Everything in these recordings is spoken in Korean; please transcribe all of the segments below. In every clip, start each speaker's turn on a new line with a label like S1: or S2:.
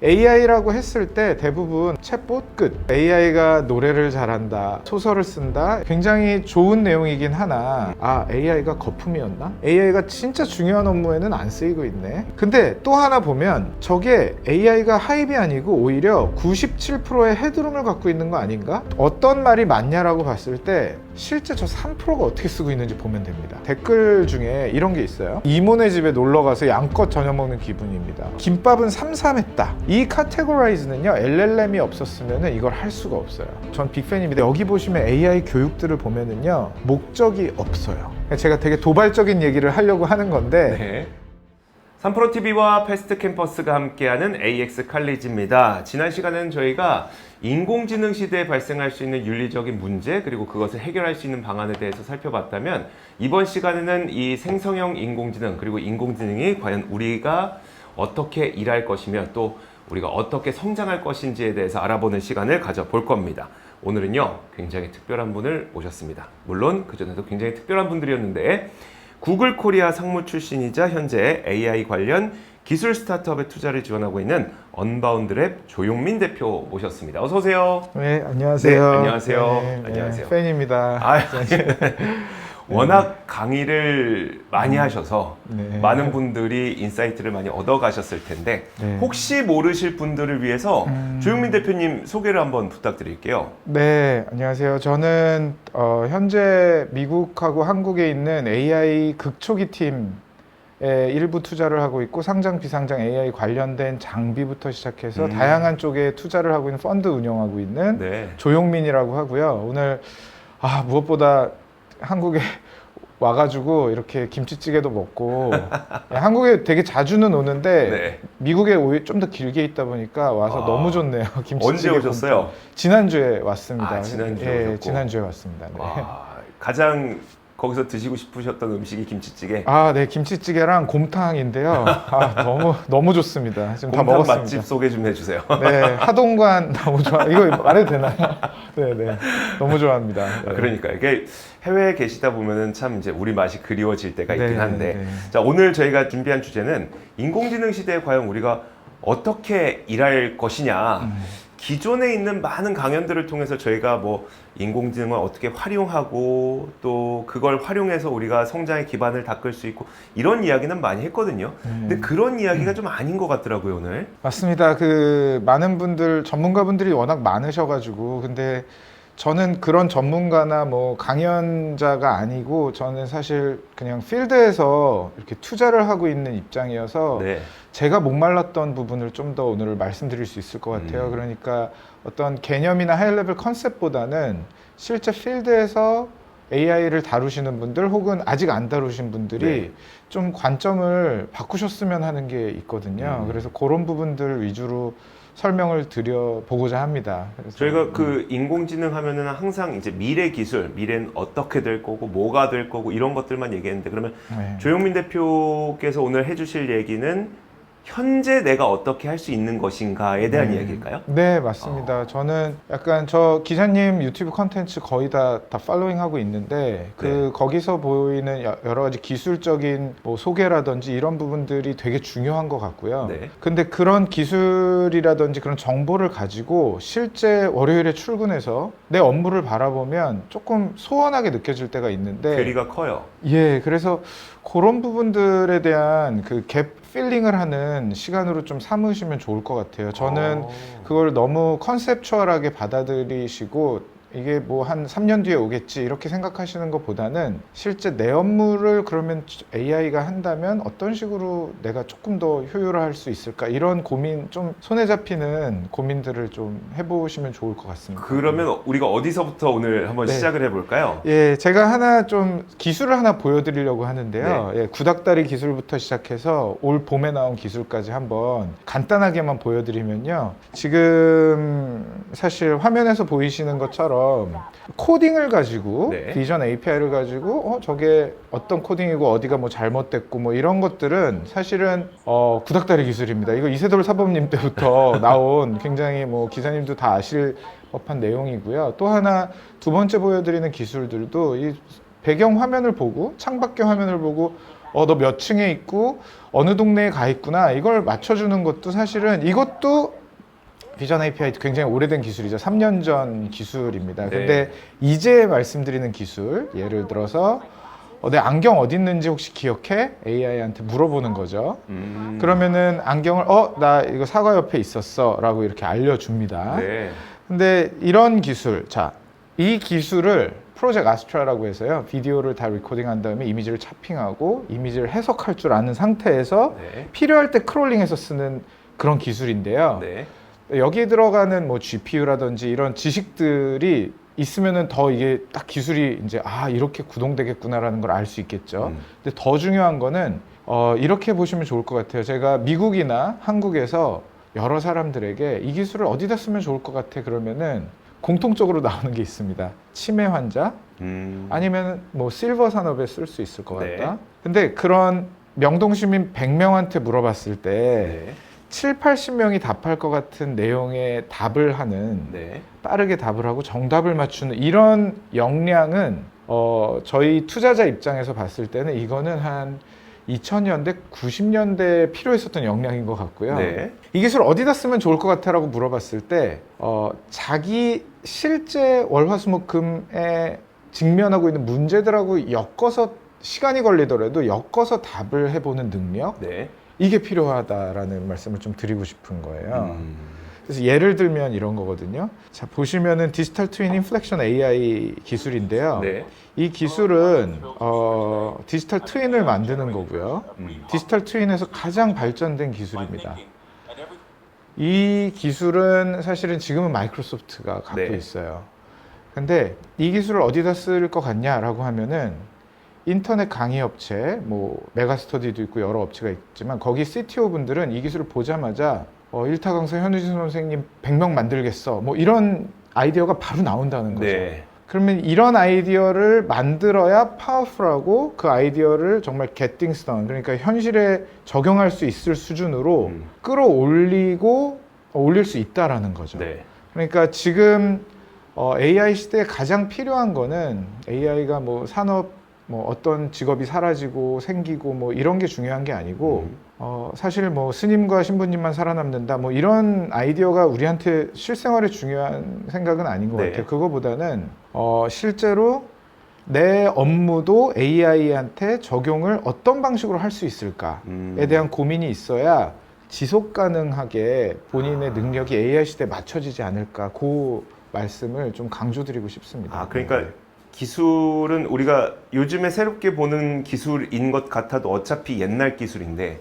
S1: AI라고 했을 때 대부분 챗봇 끝. AI가 노래를 잘한다, 소설을 쓴다, 굉장히 좋은 내용이긴 하나 AI가 거품이었나? AI가 진짜 중요한 업무에는 안 쓰이고 있네. 근데 또 하나 보면 저게 AI가 하입이 아니고 오히려 97%의 헤드룸을 갖고 있는 거 아닌가? 어떤 말이 맞냐라고 봤을 때 실제 저 3%가 어떻게 쓰고 있는지 보면 됩니다. 댓글 중에 이런 게 있어요. 이모네 집에 놀러가서 양껏 저녁 먹는 기분입니다. 김밥은 삼삼했다. 이 카테고라이즈는요, LLM이 없었으면 이걸 할 수가 없어요. 전 빅팬입니다. 여기 보시면 AI 교육들을 보면은요, 목적이 없어요. 제가 되게 도발적인 얘기를 하려고 하는 건데
S2: 네. 3프로TV와 패스트 캠퍼스가 함께하는 AX 칼리지입니다. 지난 시간에는 저희가 인공지능 시대에 발생할 수 있는 윤리적인 문제, 그리고 그것을 해결할 수 있는 방안에 대해서 살펴봤다면, 이번 시간에는 이 생성형 인공지능, 그리고 인공지능이 과연 우리가 어떻게 일할 것이며 또 우리가 어떻게 성장할 것인지에 대해서 알아보는 시간을 가져볼 겁니다. 오늘은요, 굉장히 특별한 분을 모셨습니다. 물론 그전에도 굉장히 특별한 분들이었는데, 구글 코리아 상무 출신이자 현재 AI 관련 기술 스타트업에 투자를 지원하고 있는 언바운드랩 조용민 대표 모셨습니다. 어서 오세요.
S1: 네, 안녕하세요.
S2: 네, 안녕하세요.
S1: 네,
S2: 안녕하세요.
S1: 팬입니다.
S2: 워낙 강의를 많이 하셔서
S1: 네.
S2: 많은 분들이 인사이트를 많이 얻어가셨을 텐데,
S1: 네.
S2: 혹시 모르실 분들을 위해서 조용민 대표님 소개를 한번 부탁드릴게요.
S1: 네, 안녕하세요. 저는 현재 미국하고 한국에 있는 AI 극초기 팀에 일부 투자를 하고 있고, 상장 비상장 AI 관련된 장비부터 시작해서 다양한 쪽에 투자를 하고 있는 펀드 운영하고 있는
S2: 네.
S1: 조용민이라고 하고요. 오늘 무엇보다 한국에 와가지고 이렇게 김치찌개도 먹고 한국에 되게 자주는 오는데
S2: 네.
S1: 미국에 좀 더 길게 있다 보니까 와서 너무 좋네요. 김치찌개.
S2: 언제 오셨어요?
S1: 지난주에 왔습니다.
S2: 지난주에 오셨고.
S1: 지난주에 왔습니다. 네.
S2: 와, 가장 거기서 드시고 싶으셨던 음식이 김치찌개.
S1: 네, 김치찌개랑 곰탕인데요. 너무 좋습니다. 지금 다
S2: 곰탕
S1: 먹었습니다.
S2: 맛집 소개 좀 해주세요.
S1: 네, 하동관 너무 좋아. 이거 말해도 되나요? 네, 너무 좋아합니다. 네.
S2: 그러니까 이게 해외에 계시다 보면은 참 이제 우리 맛이 그리워질 때가 있긴 한데,
S1: 네.
S2: 자, 오늘 저희가 준비한 주제는 인공지능 시대에 과연 우리가 어떻게 일할 것이냐. 기존에 있는 많은 강연들을 통해서 저희가 뭐 인공지능을 어떻게 활용하고 또 그걸 활용해서 우리가 성장의 기반을 닦을 수 있고 이런 이야기는 많이 했거든요. 근데 그런 이야기가 좀 아닌 것 같더라고요, 오늘.
S1: 맞습니다. 많은 분들, 전문가분들이 워낙 많으셔가지고, 근데 저는 그런 전문가나 뭐 강연자가 아니고, 저는 사실 그냥 필드에서 이렇게 투자를 하고 있는 입장이어서
S2: 네.
S1: 제가 목말랐던 부분을 좀 더 오늘 말씀드릴 수 있을 것 같아요. 그러니까 어떤 개념이나 하이레벨 컨셉보다는 실제 필드에서 AI를 다루시는 분들 혹은 아직 안 다루신 분들이
S2: 네.
S1: 좀 관점을 바꾸셨으면 하는 게 있거든요. 그래서 그런 부분들 위주로 설명을 드려보고자 합니다. 그래서
S2: 저희가 그 인공지능 하면은 항상 이제 미래 기술, 미래는 어떻게 될 거고 뭐가 될 거고 이런 것들만 얘기했는데, 그러면
S1: 네.
S2: 조용민 대표께서 오늘 해주실 얘기는 현재 내가 어떻게 할 수 있는 것인가에 대한 이야기일까요?
S1: 네, 맞습니다. 저는 약간 저 기자님 유튜브 컨텐츠 거의 다 팔로잉하고 있는데
S2: 네.
S1: 거기서 보이는 여러 가지 기술적인 뭐 소개라든지 이런 부분들이 되게 중요한 것 같고요.
S2: 네.
S1: 근데 그런 기술이라든지 그런 정보를 가지고 실제 월요일에 출근해서 내 업무를 바라보면 조금 소원하게 느껴질 때가 있는데,
S2: 괴리가 커요.
S1: 예, 그래서 그런 부분들에 대한 그 갭 필링을 하는 시간으로 좀 삼으시면 좋을 것 같아요. 저는 그걸 너무 컨셉추얼하게 받아들이시고 이게 뭐 한 3년 뒤에 오겠지 이렇게 생각하시는 것보다는 실제 내 업무를 그러면 AI가 한다면 어떤 식으로 내가 조금 더 효율화할 수 있을까, 이런 고민, 좀 손에 잡히는 고민들을 좀 해보시면 좋을 것 같습니다.
S2: 그러면 우리가 어디서부터 오늘 한번
S1: 네.
S2: 시작을 해볼까요?
S1: 예, 제가 하나 좀 기술을 하나 보여드리려고 하는데요.
S2: 네.
S1: 예, 구닥다리 기술부터 시작해서 올 봄에 나온 기술까지 한번 간단하게만 보여드리면요. 지금 사실 화면에서 보이시는 것처럼 코딩을 가지고
S2: 네.
S1: 비전 API를 가지고 저게 어떤 코딩이고 어디가 뭐 잘못됐고 뭐 이런 것들은 사실은 구닥다리 기술입니다. 이거 이세돌 사범님 때부터 나온 굉장히 뭐 기사님도 다 아실 법한 내용이고요. 또 하나 두 번째 보여드리는 기술들도 이 배경 화면을 보고 창밖의 화면을 보고 너 몇 층에 있고 어느 동네에 가 있구나 이걸 맞춰주는 것도 사실은 이것도 비전 API 굉장히 오래된 기술이죠. 3년 전 기술입니다.
S2: 네.
S1: 근데 이제 말씀드리는 기술, 예를 들어서 내 안경 어디 있는지 혹시 기억해? AI한테 물어보는 거죠. 그러면은 안경을 나 이거 사과 옆에 있었어 라고 이렇게 알려줍니다.
S2: 네.
S1: 근데 이런 기술, 자, 이 기술을 프로젝트 아스트라라고 해서요. 비디오를 다 리코딩한 다음에 이미지를 차핑하고 이미지를 해석할 줄 아는 상태에서
S2: 네.
S1: 필요할 때 크롤링해서 쓰는 그런 기술인데요.
S2: 네.
S1: 여기에 들어가는 뭐 GPU라든지 이런 지식들이 있으면은 더 이게 딱 기술이 이제 이렇게 구동되겠구나라는 걸 알 수 있겠죠. 근데 더 중요한 거는 이렇게 보시면 좋을 것 같아요. 제가 미국이나 한국에서 여러 사람들에게 이 기술을 어디다 쓰면 좋을 것 같아 그러면은 공통적으로 나오는 게 있습니다. 치매 환자 아니면 뭐 실버 산업에 쓸 수 있을 것 같다.
S2: 네.
S1: 근데 그런 명동 시민 100명한테 물어봤을 때
S2: 네.
S1: 7, 80명이 답할 것 같은 내용의 답을 하는
S2: 네.
S1: 빠르게 답을 하고 정답을 맞추는 이런 역량은 저희 투자자 입장에서 봤을 때는 이거는 한 2000년대, 90년대에 필요했었던 역량인 것 같고요.
S2: 네.
S1: 이 기술 어디다 쓰면 좋을 것 같아라고 물어봤을 때 자기 실제 월화수목금에 직면하고 있는 문제들하고 엮어서 시간이 걸리더라도 엮어서 답을 해보는 능력
S2: 네.
S1: 이게 필요하다라는 말씀을 좀 드리고 싶은 거예요. 그래서 예를 들면 이런 거거든요. 자, 보시면은 디지털 트윈 인플렉션 AI 기술인데요.
S2: 네.
S1: 이 기술은 디지털 트윈을 만드는 거고요. 디지털 트윈에서 가장 발전된 기술입니다. 이 기술은 사실은 지금은 마이크로소프트가 갖고
S2: 네.
S1: 있어요. 근데 이 기술을 어디다 쓸 것 같냐라고 하면은 인터넷 강의 업체, 뭐 메가스터디도 있고 여러 업체가 있지만 거기 CTO 분들은 이 기술을 보자마자 일타 강사 현우진 선생님 100명 만들겠어. 뭐 이런 아이디어가 바로 나온다는 거죠.
S2: 네.
S1: 그러면 이런 아이디어를 만들어야 파워풀하고 그 아이디어를 정말 get things done, 그러니까 현실에 적용할 수 있을 수준으로 올릴 수 있다라는 거죠.
S2: 네.
S1: 그러니까 지금 AI 시대에 가장 필요한 거는 AI가 뭐 산업 뭐 어떤 직업이 사라지고 생기고 뭐 이런 게 중요한 게 아니고 사실 뭐 스님과 신부님만 살아남는다 뭐 이런 아이디어가 우리한테 실생활에 중요한 생각은 아닌 것
S2: 네.
S1: 같아요. 그거보다는 실제로 내 업무도 AI한테 적용을 어떤 방식으로 할 수 있을까에 대한 고민이 있어야 지속 가능하게 본인의 능력이 AI 시대에 맞춰지지 않을까, 그 말씀을 좀 강조드리고 싶습니다.
S2: 그러니까 기술은 우리가 요즘에 새롭게 보는 기술인 것 같아도 어차피 옛날 기술인데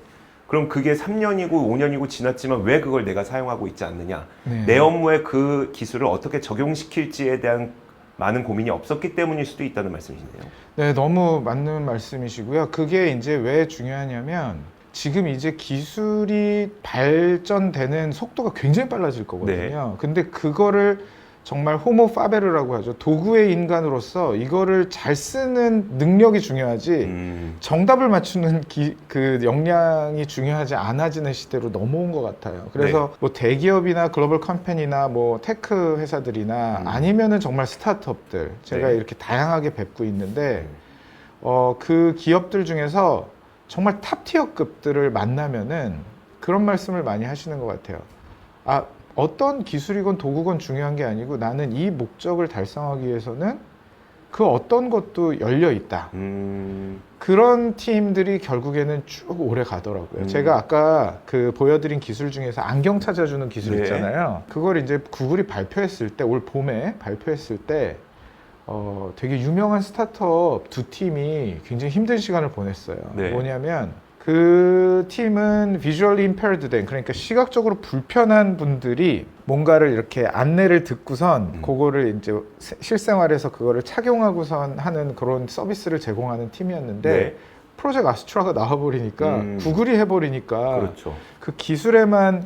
S2: 그럼 그게 3년이고 5년이고 지났지만 왜 그걸 내가 사용하고 있지 않느냐.
S1: 네.
S2: 내 업무에 그 기술을 어떻게 적용시킬지에 대한 많은 고민이 없었기 때문일 수도 있다는 말씀이시네요.
S1: 네, 너무 맞는 말씀이시고요. 그게 이제 왜 중요하냐면 지금 이제 기술이 발전되는 속도가 굉장히 빨라질 거거든요. 근데 그거를 정말 호모 파베르라고 하죠. 도구의 인간으로서 이거를 잘 쓰는 능력이 중요하지 정답을 맞추는 그 역량이 중요하지 않아지는 시대로 넘어온 것 같아요. 그래서 뭐 대기업이나 글로벌 컴퍼니나 뭐 테크 회사들이나 아니면은 정말 스타트업들 제가 이렇게 다양하게 뵙고 있는데 그 기업들 중에서 정말 탑티어급들을 만나면은 그런 말씀을 많이 하시는 것 같아요. 어떤 기술이건 도구건 중요한 게 아니고 나는 이 목적을 달성하기 위해서는 그 어떤 것도 열려 있다. 그런 팀들이 결국에는 쭉 오래 가더라고요. 제가 아까 그 보여드린 기술 중에서 안경 찾아주는 기술 있잖아요. 그걸 이제 구글이 발표했을 때, 올 봄에 발표했을 때 되게 유명한 스타트업 두 팀이 굉장히 힘든 시간을 보냈어요. 뭐냐면 그 팀은 visually impaired 된, 그러니까 시각적으로 불편한 분들이 뭔가를 이렇게 안내를 듣고선 그거를 이제 실생활에서 그거를 착용하고선 하는 그런 서비스를 제공하는 팀이었는데 프로젝트 아스트라가 나와버리니까 구글이 해버리니까
S2: 그렇죠.
S1: 그 기술에만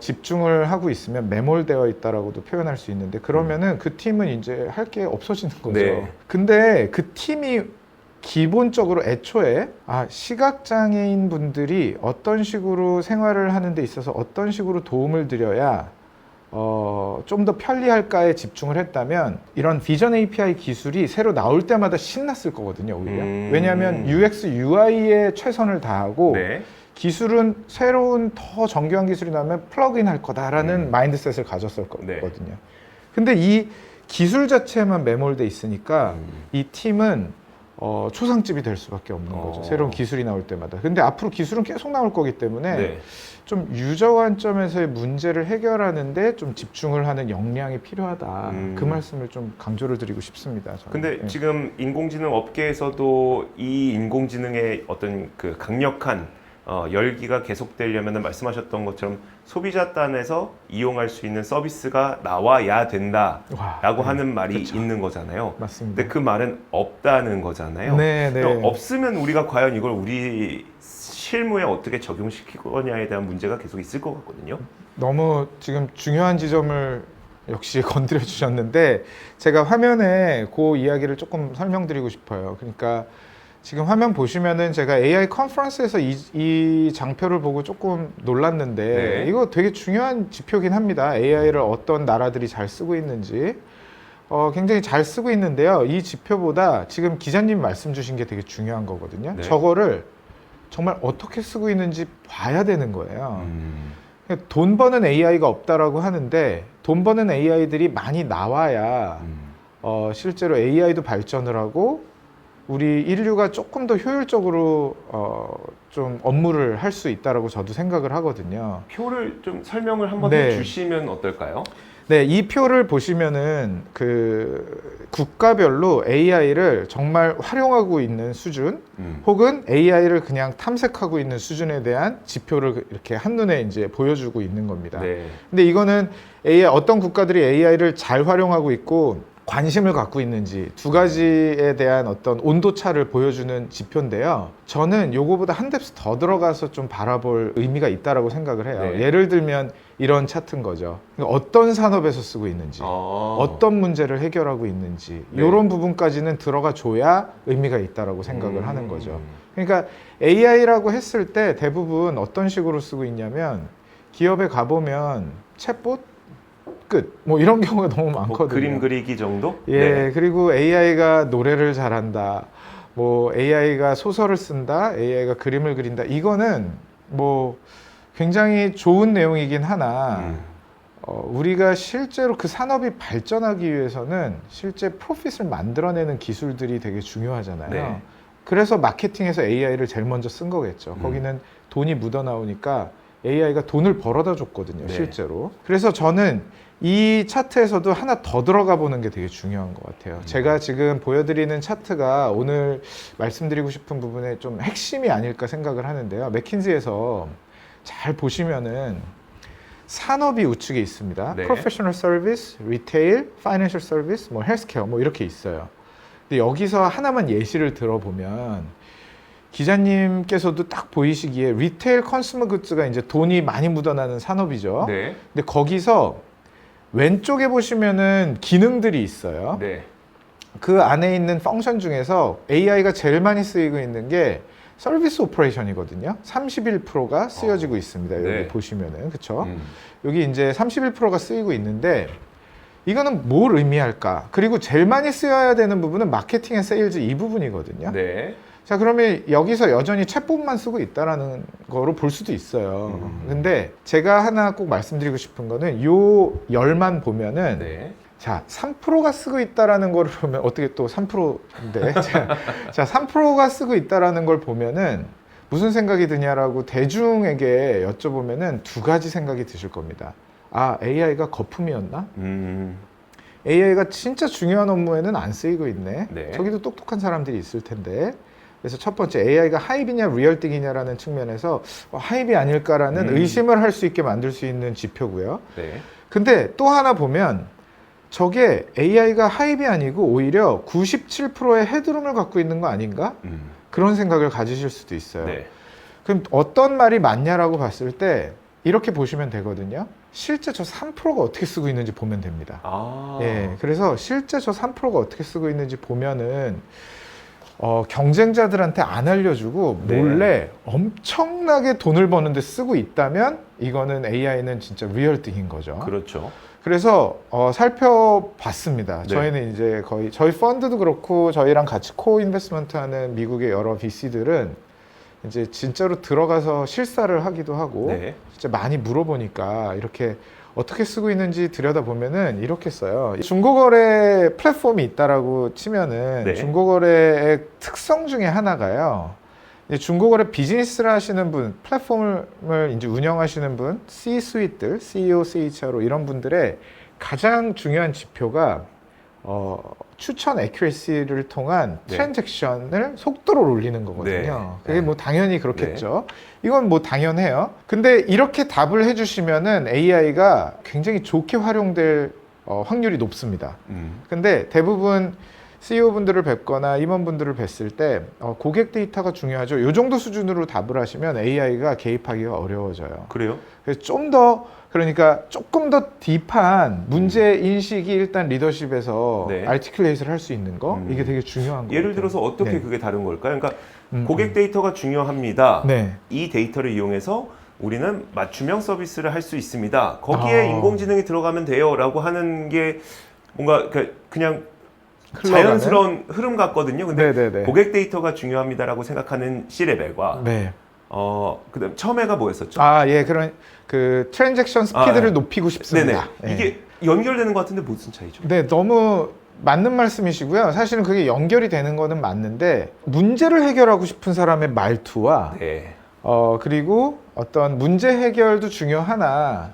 S1: 집중을 하고 있으면 매몰되어 있다라고도 표현할 수 있는데 그러면은 그 팀은 이제 할 게 없어지는 거죠. 근데 그 팀이 기본적으로 애초에 시각장애인 분들이 어떤 식으로 생활을 하는 데 있어서 어떤 식으로 도움을 드려야 좀 더 편리할까에 집중을 했다면 이런 비전 API 기술이 새로 나올 때마다 신났을 거거든요, 오히려. 왜냐하면 UX, UI에 최선을 다하고
S2: 네.
S1: 기술은 새로운 더 정교한 기술이 나오면 플러그인 할 거다라는 마인드셋을 가졌을 거거든요. 근데 이 기술 자체만 매몰돼 있으니까 이 팀은 초상집이 될 수밖에 없는 거죠. 새로운 기술이 나올 때마다. 근데 앞으로 기술은 계속 나올 거기 때문에
S2: 네.
S1: 좀 유저 관점에서의 문제를 해결하는데 좀 집중을 하는 역량이 필요하다. 그 말씀을 좀 강조를 드리고 싶습니다. 저는.
S2: 근데
S1: 예.
S2: 지금 인공지능 업계에서도 이 인공지능의 어떤 그 강력한 열기가 계속되려면 말씀하셨던 것처럼 소비자 단에서 이용할 수 있는 서비스가 나와야 된다라고 하는 말이
S1: 그쵸.
S2: 있는 거잖아요.
S1: 맞습니다.
S2: 근데 그 말은 없다는 거잖아요.
S1: 네, 네.
S2: 그럼 없으면 우리가 과연 이걸 우리 실무에 어떻게 적용시킬 거냐에 대한 문제가 계속 있을 것 같거든요.
S1: 너무 지금 중요한 지점을 역시 건드려 주셨는데 제가 화면에 그 이야기를 조금 설명드리고 싶어요. 그러니까 지금 화면 보시면은 제가 AI 컨퍼런스에서 이 장표를 보고 조금 놀랐는데
S2: 네.
S1: 이거 되게 중요한 지표긴 합니다. AI를 어떤 나라들이 잘 쓰고 있는지 굉장히 잘 쓰고 있는데요. 이 지표보다 지금 기자님 말씀 주신 게 되게 중요한 거거든요.
S2: 네.
S1: 저거를 정말 어떻게 쓰고 있는지 봐야 되는 거예요. 돈 버는 AI가 없다라고 하는데 돈 버는 AI들이 많이 나와야 실제로 AI도 발전을 하고 우리 인류가 조금 더 효율적으로 좀 업무를 할 수 있다라고 저도 생각을 하거든요.
S2: 표를 좀 설명을 한번
S1: 네.
S2: 해주시면 어떨까요?
S1: 네, 이 표를 보시면은 그 국가별로 AI를 정말 활용하고 있는 수준, 혹은 AI를 그냥 탐색하고 있는 수준에 대한 지표를 이렇게 한눈에 이제 보여주고 있는 겁니다.
S2: 네.
S1: 근데 이거는 어떤 국가들이 AI를 잘 활용하고 있고 관심을 갖고 있는지 두 가지에 대한 어떤 온도차를 보여주는 지표인데요. 저는 요거보다 한 뎁스 더 들어가서 좀 바라볼 의미가 있다라고 생각을 해요.
S2: 네.
S1: 예를 들면 이런 차트인 거죠. 그러니까 어떤 산업에서 쓰고 있는지, 어떤 문제를 해결하고 있는지
S2: 네.
S1: 이런 부분까지는 들어가 줘야 의미가 있다라고 생각을 하는 거죠. 그러니까 AI라고 했을 때 대부분 어떤 식으로 쓰고 있냐면 기업에 가보면 챗봇 끝. 뭐 이런 경우가 너무 많거든요.
S2: 뭐 그림 그리기 정도?
S1: 예,
S2: 네.
S1: 그리고 AI가 노래를 잘한다. 뭐 AI가 소설을 쓴다. AI가 그림을 그린다. 이거는 뭐 굉장히 좋은 내용이긴 하나 우리가 실제로 그 산업이 발전하기 위해서는 실제 프로핏을 만들어내는 기술들이 되게 중요하잖아요.
S2: 네.
S1: 그래서 마케팅에서 AI를 제일 먼저 쓴 거겠죠. 거기는 돈이 묻어 나오니까 AI가 돈을 벌어다 줬거든요,
S2: 네.
S1: 실제로. 그래서 저는 이 차트에서도 하나 더 들어가 보는 게 되게 중요한 것 같아요. 제가 지금 보여드리는 차트가 오늘 말씀드리고 싶은 부분의 좀 핵심이 아닐까 생각을 하는데요. 맥킨지에서 잘 보시면은 산업이 우측에 있습니다.
S2: 네.
S1: 프로페셔널 서비스, 리테일, 파이낸셜 서비스, 뭐 헬스케어 뭐 이렇게 있어요. 근데 여기서 하나만 예시를 들어보면 기자님께서도 딱 보이시기에 리테일 컨슈머 굿즈가 이제 돈이 많이 묻어나는 산업이죠.
S2: 네.
S1: 근데 거기서 왼쪽에 보시면은 기능들이 있어요.
S2: 네.
S1: 그 안에 있는 펑션 중에서 AI가 제일 많이 쓰이고 있는 게 서비스 오퍼레이션이거든요. 31%가 쓰여지고 있습니다. 여기
S2: 네.
S1: 보시면은 그렇죠. 여기 이제 31%가 쓰이고 있는데 이거는 뭘 의미할까? 그리고 제일 많이 쓰여야 되는 부분은 마케팅 앤 세일즈 이 부분이거든요.
S2: 네.
S1: 자, 그러면 여기서 여전히 챗봇만 쓰고 있다라는 거로 볼 수도 있어요. 근데 제가 하나 꼭 말씀드리고 싶은 거는 요 열만 보면은
S2: 네.
S1: 자, 3%가 쓰고 있다라는 걸 보면 어떻게 또 3%인데 자, 3%가 쓰고 있다라는 걸 보면은 무슨 생각이 드냐라고 대중에게 여쭤보면은 두 가지 생각이 드실 겁니다. 아, AI가 거품이었나? AI가 진짜 중요한 업무에는 안 쓰이고 있네.
S2: 네.
S1: 저기도 똑똑한 사람들이 있을 텐데. 그래서 첫 번째 AI가 하이브냐 리얼띵이냐라는 측면에서 하이브 아닐까라는 의심을 할 수 있게 만들 수 있는 지표고요.
S2: 네.
S1: 근데 또 하나 보면 저게 AI가 하이브이 아니고 오히려 97%의 헤드룸을 갖고 있는 거 아닌가? 그런 생각을 가지실 수도 있어요.
S2: 네.
S1: 그럼 어떤 말이 맞냐라고 봤을 때 이렇게 보시면 되거든요. 실제 저 3%가 어떻게 쓰고 있는지 보면 됩니다.
S2: 아.
S1: 예, 그래서 실제 저 3%가 어떻게 쓰고 있는지 보면은 경쟁자들한테 안 알려주고 몰래 엄청나게 돈을 버는데 쓰고 있다면 이거는 AI는 진짜 리얼띵인 거죠.
S2: 그렇죠.
S1: 그래서 살펴봤습니다.
S2: 네.
S1: 저희는 이제 거의 저희 펀드도 그렇고 저희랑 같이 코인베스트먼트 하는 미국의 여러 VC들은 이제 진짜로 들어가서 실사를 하기도 하고
S2: 네.
S1: 진짜 많이 물어보니까 이렇게 어떻게 쓰고 있는지 들여다보면은 이렇게 써요. 중고거래 플랫폼이 있다라고 치면은
S2: 네.
S1: 중고거래의 특성 중에 하나가요. 이제 중고거래 비즈니스를 하시는 분, 플랫폼을 이제 운영하시는 분, C-수윗들, CEO, CHRO 이런 분들의 가장 중요한 지표가 추천 애큐레시를 통한
S2: 네.
S1: 트랜잭션을 속도를 올리는 거거든요.
S2: 네.
S1: 그게 뭐 당연히 그렇겠죠. 이건 뭐 당연해요. 근데 이렇게 답을 해주시면은 AI가 굉장히 좋게 활용될 확률이 높습니다. 근데 대부분 CEO분들을 뵙거나 임원분들을 뵀을 때 고객 데이터가 중요하죠. 이 정도 수준으로 답을 하시면 AI가 개입하기가 어려워져요.
S2: 그래요?
S1: 그래서 좀 더 그러니까 조금 더 딥한 문제 인식이 일단 리더십에서
S2: 네.
S1: 아티큘레이트를 할 수 있는 거 이게 되게 중요한 거예요.
S2: 예를 들어서 어떻게
S1: 네.
S2: 그게 다른 걸까요? 그러니까 고객 데이터가 중요합니다.
S1: 네.
S2: 이 데이터를 이용해서 우리는 맞춤형 서비스를 할 수 있습니다. 거기에
S1: 아.
S2: 인공지능이 들어가면 돼요라고 하는 게 뭔가 그냥
S1: 흘러가는?
S2: 자연스러운 흐름 같거든요. 근데
S1: 네네네.
S2: 고객 데이터가 중요합니다라고 생각하는 C레벨과
S1: 네.
S2: 그다음 처음에가 뭐였었죠?
S1: 예. 그런 그 트랜잭션 스피드를 높이고 싶습니다.
S2: 네네. 이게 연결되는 것 같은데 무슨 차이죠?
S1: 네, 너무 맞는 말씀이시고요. 사실은 그게 연결이 되는 거는 맞는데 문제를 해결하고 싶은 사람의 말투와
S2: 네.
S1: 그리고 어떤 문제 해결도 중요하나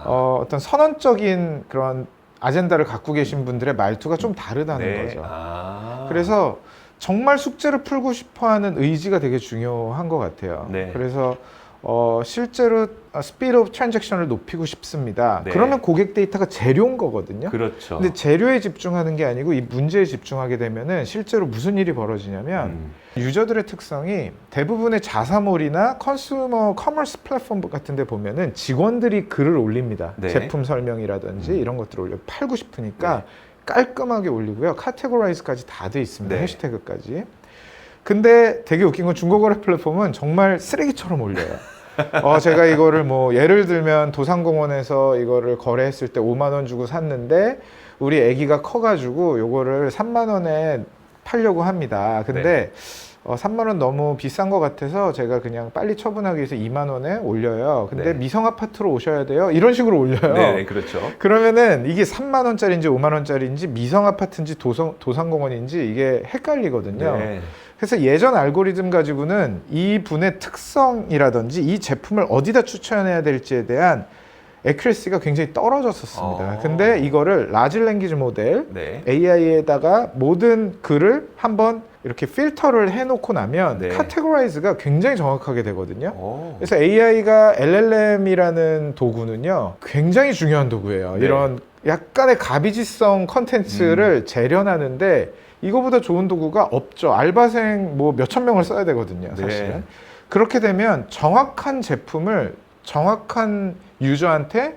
S1: 어떤 선언적인 그런 아젠다를 갖고 계신 분들의 말투가 좀 다르다는
S2: 네.
S1: 거죠. 그래서 정말 숙제를 풀고 싶어하는 의지가 되게 중요한 것 같아요.
S2: 네.
S1: 그래서 실제로 스피드 오브 트랜잭션을 높이고 싶습니다.
S2: 네.
S1: 그러면 고객 데이터가 재료인 거거든요.
S2: 그렇죠.
S1: 근데 재료에 집중하는 게 아니고 이 문제에 집중하게 되면은 실제로 무슨 일이 벌어지냐면 유저들의 특성이 대부분의 자사몰이나 컨슈머 커머스 플랫폼 같은 데 보면은 직원들이 글을 올립니다.
S2: 네.
S1: 제품 설명이라든지 이런 것들을 올려 팔고 싶으니까 깔끔하게 올리고요. 카테고라이즈까지 다 돼 있습니다.
S2: 네.
S1: 해시태그까지. 근데 되게 웃긴 건 중고거래 플랫폼은 정말 쓰레기처럼 올려요. 제가 이거를 뭐 예를 들면 도산공원에서 이거를 거래했을 때 5만 원 주고 샀는데 우리 애기가 커가지고 요거를 3만 원에 팔려고 합니다. 근데 3만 원 너무 비싼 것 같아서 제가 그냥 빨리 처분하기 위해서 2만 원에 올려요. 근데
S2: 네.
S1: 미성 아파트로 오셔야 돼요. 이런 식으로 올려요.
S2: 네, 그렇죠.
S1: 그러면은 이게 3만 원짜리인지 5만 원짜리인지 미성 아파트인지 도산공원인지 이게 헷갈리거든요.
S2: 네.
S1: 그래서 예전 알고리즘 가지고는 이 분의 특성이라든지 이 제품을 어디다 추천해야 될지에 대한 애큐레시가 굉장히 떨어졌었습니다. 근데 이거를 라지 랭귀지 모델
S2: 네.
S1: AI에다가 모든 글을 한번 이렇게 필터를 해놓고 나면
S2: 네.
S1: 카테고라이즈가 굉장히 정확하게 되거든요.
S2: 오.
S1: 그래서 AI가 LLM이라는 도구는요 굉장히 중요한 도구예요.
S2: 네.
S1: 이런 약간의 가비지성 컨텐츠를 재련하는데 이거보다 좋은 도구가 없죠. 알바생 뭐 몇천 명을 써야 되거든요, 사실은.
S2: 네.
S1: 그렇게 되면 정확한 제품을 정확한 유저한테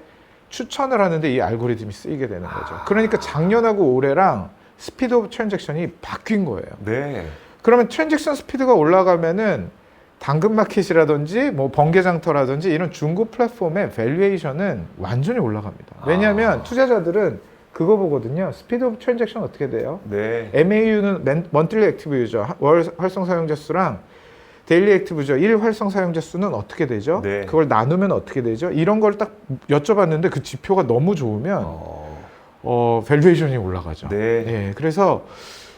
S1: 추천을 하는데 이 알고리즘이 쓰이게 되는 거죠. 그러니까 작년하고 올해랑 스피드 오브 트랜잭션이 바뀐 거예요.
S2: 네.
S1: 그러면 트랜잭션 스피드가 올라가면은 당근마켓이라든지 뭐 번개장터라든지 이런 중고 플랫폼의 밸류에이션은 완전히 올라갑니다. 왜냐하면 투자자들은 그거 보거든요. 스피드 오브 트랜잭션 어떻게 돼요?
S2: 네.
S1: MAU는 먼틀리 액티브 유저, 월 활성 사용자 수랑 데일리 액티브 유저, 일 활성 사용자 수는 어떻게 되죠?
S2: 네.
S1: 그걸 나누면 어떻게 되죠? 이런 걸 딱 여쭤봤는데 그 지표가 너무 좋으면 밸류에이션이 올라가죠.
S2: 네.
S1: 예, 그래서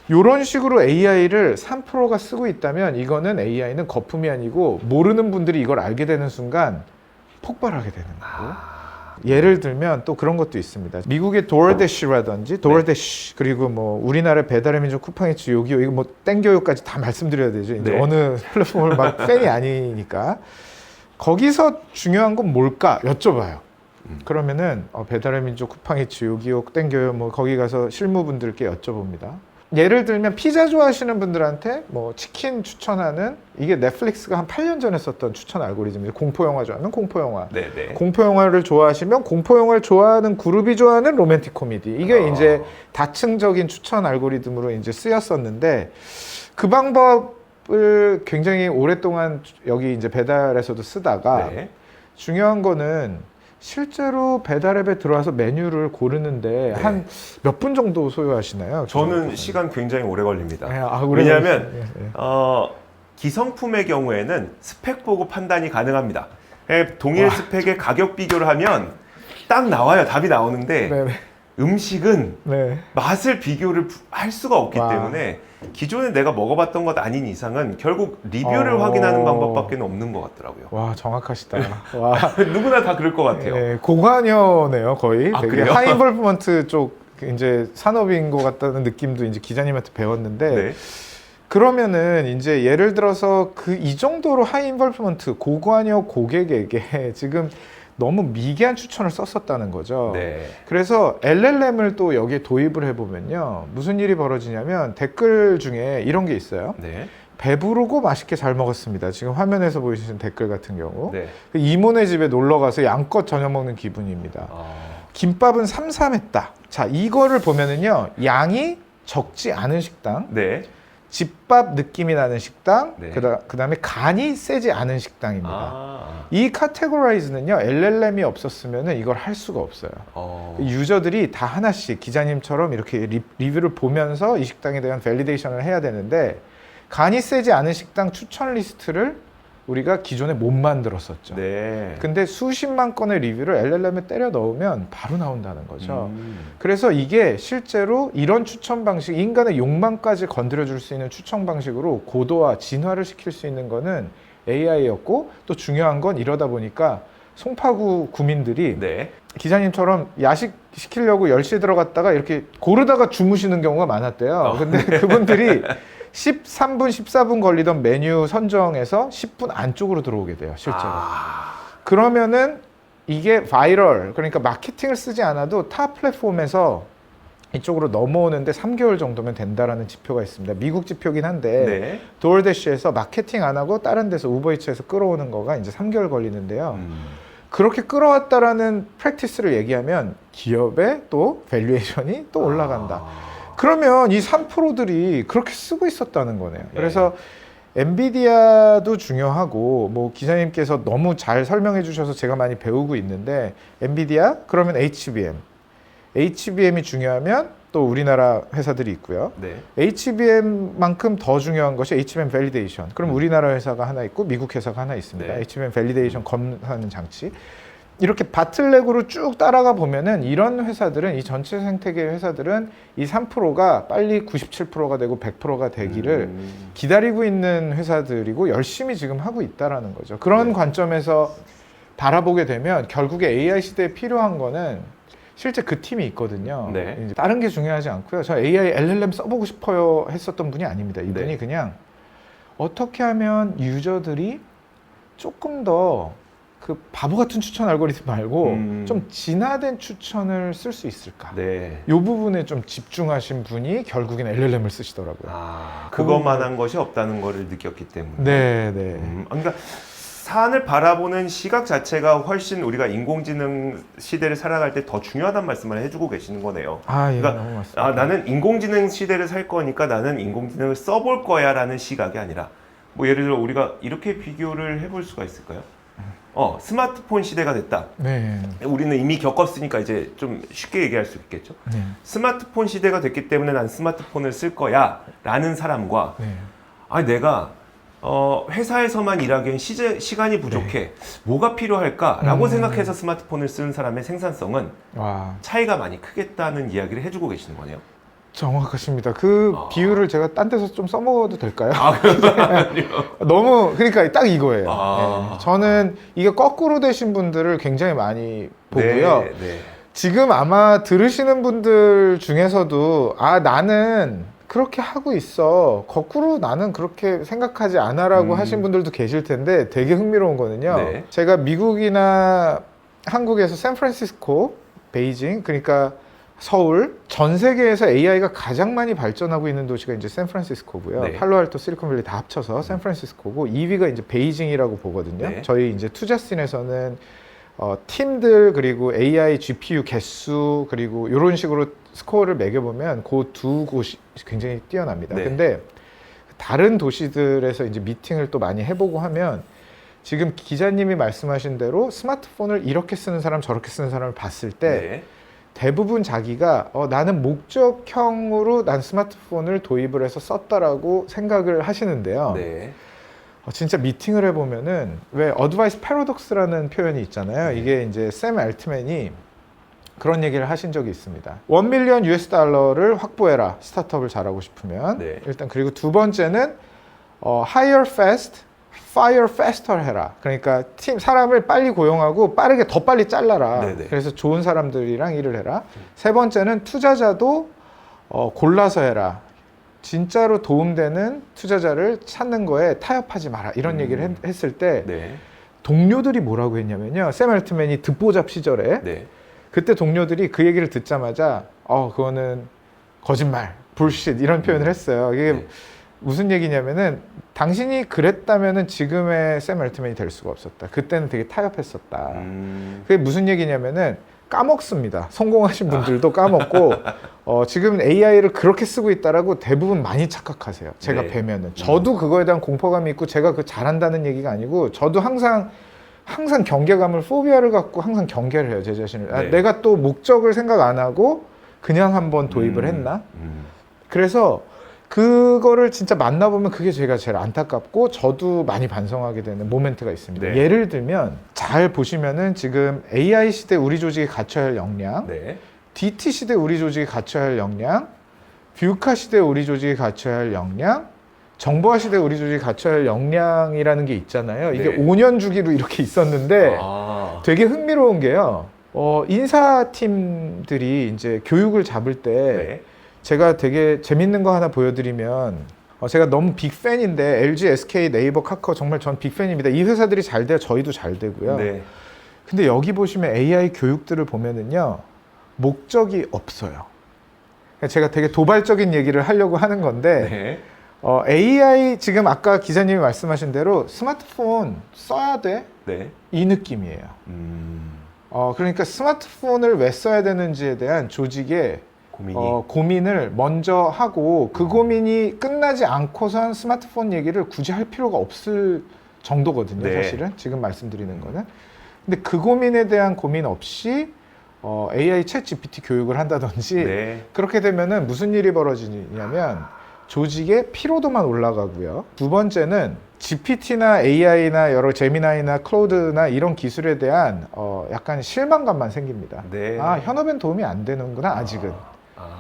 S1: 이런 식으로 AI를 3%가 쓰고 있다면 이거는 AI는 거품이 아니고 모르는 분들이 이걸 알게 되는 순간 폭발하게 되는 거고. 예를 들면 또 그런 것도 있습니다. 미국의 도어대시라든지 도어대시 그리고 뭐 우리나라 배달의 민족 쿠팡이츠 요기요 이거 뭐 땡겨요까지 다 말씀드려야 되죠. 이제
S2: 네.
S1: 어느 플랫폼을 막 팬이 아니니까 거기서 중요한 건 뭘까 여쭤봐요. 그러면은 배달의 민족 쿠팡이츠 요기요 땡겨요 뭐 거기 가서 실무분들께 여쭤봅니다. 예를 들면 피자 좋아하시는 분들한테 뭐 치킨 추천하는 이게 넷플릭스가 한 8년 전에 썼던 추천 알고리즘이에요. 공포영화 좋아하면 공포영화.
S2: 네네.
S1: 공포영화를 좋아하시면 공포영화를 좋아하는 그룹이 좋아하는 로맨틱 코미디. 이게 이제 다층적인 추천 알고리즘으로 이제 쓰였었는데 그 방법을 굉장히 오랫동안 여기 이제 배달에서도 쓰다가
S2: 네.
S1: 중요한 거는 실제로 배달앱에 들어와서 메뉴를 고르는데
S2: 네.
S1: 한 몇 분 정도 소요하시나요?
S2: 저는 시간 굉장히 오래 걸립니다.
S1: 네, 오래
S2: 왜냐하면
S1: 걸리시네요.
S2: 기성품의 경우에는 스펙 보고 판단이 가능합니다. 동일 스펙의 가격 비교를 하면 딱 나와요. 답이 나오는데
S1: 네, 네,
S2: 음식은
S1: 네.
S2: 맛을 비교를 할 수가 없기
S1: 와.
S2: 때문에 기존에 내가 먹어봤던 것 아닌 이상은 결국 리뷰를 확인하는 방법밖에 없는 것 같더라고요.
S1: 와, 정확하시다. 와.
S2: 누구나 다 그럴 것 같아요.
S1: 네, 고관여네요, 거의.
S2: 아,
S1: 되게
S2: 그래요?
S1: 하이인볼브먼트 쪽 이제 산업인 것 같다는 느낌도 이제 기자님한테 배웠는데
S2: 네.
S1: 그러면은 이제 예를 들어서 이 정도로 하이인볼브먼트 고관여 고객에게 지금 너무 미개한 추천을 썼었다는 거죠.
S2: 네.
S1: 그래서 LLM을 또 여기에 도입을 해보면요. 무슨 일이 벌어지냐면 댓글 중에 이런 게 있어요.
S2: 네.
S1: 배부르고 맛있게 잘 먹었습니다. 지금 화면에서 보이시는 댓글 같은 경우.
S2: 네.
S1: 이모네 집에 놀러 가서 양껏 저녁 먹는 기분입니다. 김밥은 삼삼했다. 자, 이거를 보면은요. 양이 적지 않은 식당.
S2: 네.
S1: 집밥 느낌이 나는 식당,
S2: 네.
S1: 그다음에 간이 세지 않은 식당입니다.
S2: 아.
S1: 이 카테고라이즈는요, LLM이 없었으면 이걸 할 수가 없어요. 유저들이 다 하나씩 기자님처럼 이렇게 리뷰를 보면서 이 식당에 대한 밸리데이션을 해야 되는데, 간이 세지 않은 식당 추천 리스트를 우리가 기존에 못 만들었었죠.
S2: 네.
S1: 근데 수십만 건의 리뷰를 LLM에 때려 넣으면 바로 나온다는 거죠. 그래서 이게 실제로 이런 추천 방식, 인간의 욕망까지 건드려줄 수 있는 추천 방식으로 고도화, 진화를 시킬 수 있는 거는 AI였고, 또 중요한 건 이러다 보니까 송파구 구민들이
S2: 네.
S1: 기자님처럼 야식 시키려고 10시에 들어갔다가 이렇게 고르다가 주무시는 경우가 많았대요. 근데 그분들이 13분, 14분 걸리던 메뉴 선정에서 10분 안쪽으로 들어오게 돼요, 실제로. 그러면은 이게 바이럴, 그러니까 마케팅을 쓰지 않아도 타 플랫폼에서 이쪽으로 넘어오는데 3개월 정도면 된다라는 지표가 있습니다. 미국 지표긴 한데
S2: 네.
S1: 도어대시에서 마케팅 안 하고 다른 데서 우버이츠에서 끌어오는 거가 이제 3개월 걸리는데요. 그렇게 끌어왔다라는 프랙티스를 얘기하면 기업의 또 밸류에이션이 또 올라간다. 그러면 이 3%들이 그렇게 쓰고 있었다는 거네요. 그래서 엔비디아도 중요하고, 뭐 기자님께서 너무 잘 설명해 주셔서 제가 많이 배우고 있는데, 엔비디아 그러면 HBM이 중요하면 또 우리나라 회사들이 있고요.
S2: 네.
S1: HBM만큼 더 중요한 것이 HBM 밸리데이션. 그럼 우리나라 회사가 하나 있고 미국 회사가 하나 있습니다.
S2: 네.
S1: HBM 밸리데이션 검사하는 장치. 이렇게 바틀렉으로 쭉 따라가 보면은 이런 회사들은, 이 전체 생태계 회사들은 이 3%가 빨리 97%가 되고 100%가 되기를 기다리고 있는 회사들이고 열심히 지금 하고 있다라는 거죠. 그런
S2: 네.
S1: 관점에서 바라보게 되면 결국에 AI 시대에 필요한 거는 실제 그 팀이 있거든요.
S2: 네.
S1: 이제 다른 게 중요하지 않고요. 저 AI LLM 써보고 싶어요 했었던 분이 아닙니다. 이분이
S2: 네.
S1: 그냥 어떻게 하면 유저들이 조금 더 그 바보 같은 추천 알고리즘 말고 좀 진화된 추천을 쓸 수 있을까?
S2: 네.
S1: 이 부분에 좀 집중하신 분이 결국엔 LLM을 쓰시더라고요.
S2: 그것만한 것이 없다는 것을 느꼈기 때문에.
S1: 네, 네.
S2: 그러니까 사안을 바라보는 시각 자체가 훨씬 우리가 인공지능 시대를 살아갈 때 더 중요하다는 말씀을 해주고 계시는 거네요.
S1: 예,
S2: 그러니까
S1: 너무 맞습니다.
S2: 나는 인공지능 시대를 살 거니까 나는 인공지능을 써볼 거야라는 시각이 아니라, 뭐 예를 들어 우리가 이렇게 비교를 해볼 수가 있을까요? 스마트폰 시대가 됐다.
S1: 네.
S2: 우리는 이미 겪었으니까 이제 좀 쉽게 얘기할 수 있겠죠.
S1: 네.
S2: 스마트폰 시대가 됐기 때문에 난 스마트폰을 쓸 거야 라는 사람과,
S1: 네.
S2: 내가 회사에서만 일하기엔 시간이 부족해. 뭐가 필요할까라고 생각해서 스마트폰을 쓰는 사람의 생산성은
S1: 와,
S2: 차이가 많이 크겠다는 이야기를 해주고 계시는 거네요.
S1: 정확하십니다. 그 비유를 제가 딴 데서 좀 써먹어도 될까요?
S2: 그렇군요.
S1: 너무, 그러니까 딱 이거예요.
S2: 아.
S1: 저는 이게 거꾸로 되신 분들을 굉장히 많이 보고요.
S2: 네.
S1: 지금 아마 들으시는 분들 중에서도 나는 그렇게 하고 있어, 거꾸로 나는 그렇게 생각하지 않아라고 하신 분들도 계실 텐데 되게 흥미로운 거는요.
S2: 네.
S1: 제가 미국이나 한국에서 샌프란시스코, 베이징, 그러니까 서울, 전 세계에서 AI가 가장 많이 발전하고 있는 도시가 이제 샌프란시스코고요.
S2: 네.
S1: 팔로알토, 실리콘밸리 다 합쳐서 샌프란시스코고, 2위가 이제 베이징이라고 보거든요.
S2: 네.
S1: 저희 이제 투자씬에서는 팀들, 그리고 AI GPU 개수, 그리고 이런 식으로 스코어를 매겨보면 그 두 곳이 굉장히 뛰어납니다.
S2: 네.
S1: 근데 다른 도시들에서 이제 미팅을 또 많이 해보고 하면 지금 기자님이 말씀하신 대로 스마트폰을 이렇게 쓰는 사람 저렇게 쓰는 사람을 봤을 때
S2: 네.
S1: 대부분 자기가 나는 목적형으로 난 스마트폰을 도입을 해서 썼다라고 생각을 하시는데요.
S2: 네.
S1: 진짜 미팅을 해보면은 왜 어드바이스 패러독스라는 표현이 있잖아요.
S2: 네.
S1: 이게 이제 샘 알트맨이 그런 얘기를 하신 적이 있습니다. 1 밀리언 US 달러를 확보해라. 스타트업을 잘하고 싶으면.
S2: 네.
S1: 일단 그리고 두 번째는 hire fast, fire faster 해라. 그러니까 팀 사람을 빨리 고용하고 빠르게 더 빨리 잘라라.
S2: 네네.
S1: 그래서 좋은 사람들이랑 일을 해라. 세 번째는 투자자도 골라서 해라. 진짜로 도움되는 투자자를 찾는 거에 타협하지 마라. 이런 얘기를 했을 때
S2: 네.
S1: 동료들이 뭐라고 했냐면요. 샘 알트맨이 듣보잡 시절에
S2: 네.
S1: 그때 동료들이 그 얘기를 듣자마자 그거는 거짓말, 불쉿 이런 표현을 했어요. 이게
S2: 네.
S1: 무슨 얘기냐면은 당신이 그랬다면은 지금의 샘 알트맨이 될 수가 없었다. 그때는 되게 타협했었다. 그게 무슨 얘기냐면은 까먹습니다. 성공하신 분들도 까먹고 지금 AI를 그렇게 쓰고 있다라고 대부분 많이 착각하세요. 제가
S2: 네.
S1: 뵈면은 저도 그거에 대한 공포감이 있고 제가 그 잘한다는 얘기가 아니고 저도 항상 경계감을 포비아를 갖고 항상 경계를 해요. 제 자신을.
S2: 네.
S1: 내가 또 목적을 생각 안 하고 그냥 한번 도입을 했나? 그래서 그거를 진짜 만나보면 그게 제가 제일 안타깝고 저도 많이 반성하게 되는 모멘트가 있습니다.
S2: 네.
S1: 예를 들면 잘 보시면은 지금 AI 시대 우리 조직이 갖춰야 할 역량,
S2: 네.
S1: DT 시대 우리 조직이 갖춰야 할 역량, 뷰카 시대 우리 조직이 갖춰야 할 역량, 정보화 시대 우리 조직이 갖춰야 할 역량이라는 게 있잖아요. 이게
S2: 네.
S1: 5년 주기로 이렇게 있었는데 되게 흥미로운 게요. 인사팀들이 이제 교육을 잡을 때
S2: 네.
S1: 제가 되게 재밌는 거 하나 보여드리면 제가 너무 빅팬인데 LG, SK, 네이버, 카카오 정말 전 빅팬입니다. 이 회사들이 잘 돼야 저희도 잘 되고요.
S2: 네.
S1: 근데 여기 보시면 AI 교육들을 보면은요. 목적이 없어요. 제가 되게 도발적인 얘기를 하려고 하는 건데
S2: 네.
S1: AI 지금 아까 기자님이 말씀하신 대로 스마트폰 써야 돼?
S2: 네.
S1: 이 느낌이에요. 그러니까 스마트폰을 왜 써야 되는지에 대한 조직의 고민을 먼저 하고 그 고민이 끝나지 않고선 스마트폰 얘기를 굳이 할 필요가 없을 정도거든요.
S2: 네.
S1: 사실은 지금 말씀드리는 거는. 근데 그 고민에 대한 고민 없이 AI 챗 GPT 교육을 한다든지
S2: 네.
S1: 그렇게 되면은 무슨 일이 벌어지냐면 조직의 피로도만 올라가고요. 두 번째는 GPT나 AI나 여러 제미나이나 클로드나 이런 기술에 대한 약간 실망감만 생깁니다.
S2: 네.
S1: 현업엔 도움이 안 되는구나 아직은.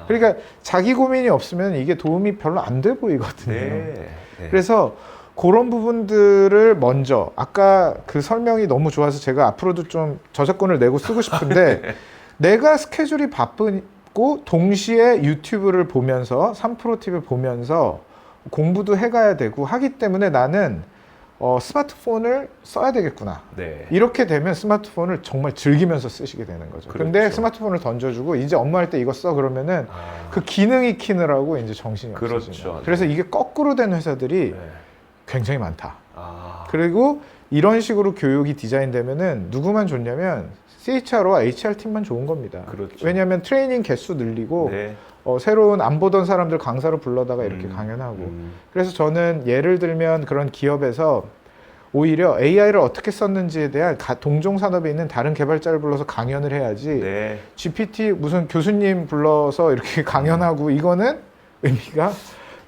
S1: 그러니까 자기 고민이 없으면 이게 도움이 별로 안 돼 보이거든요.
S2: 네. 네.
S1: 그래서 그런 부분들을 먼저 아까 그 설명이 너무 좋아서 제가 앞으로도 좀 저작권을 내고 쓰고 싶은데 내가 스케줄이 바쁘고 동시에 유튜브를 보면서 3프로TV를 보면서 공부도 해가야 되고 하기 때문에 나는 스마트폰을 써야 되겠구나.
S2: 네.
S1: 이렇게 되면 스마트폰을 정말 즐기면서 쓰시게 되는 거죠.
S2: 그렇죠.
S1: 근데 스마트폰을 던져주고 이제 업무할 때 이거 써 그러면은 그 기능이 키느라고 이제 정신이
S2: 그렇죠.
S1: 없어지죠. 그래서 이게 거꾸로 된 회사들이
S2: 네.
S1: 굉장히 많다. 그리고 이런 식으로 교육이 디자인되면은 누구만 좋냐면 CHRO와 HR팀만 좋은 겁니다.
S2: 그렇죠.
S1: 왜냐하면 트레이닝 개수 늘리고
S2: 네.
S1: 새로운 안 보던 사람들 강사로 불러다가 이렇게 강연하고 그래서 저는 예를 들면 그런 기업에서 오히려 AI를 어떻게 썼는지에 대한 동종 산업에 있는 다른 개발자를 불러서 강연을 해야지
S2: 네.
S1: GPT 무슨 교수님 불러서 이렇게 강연하고 이거는 의미가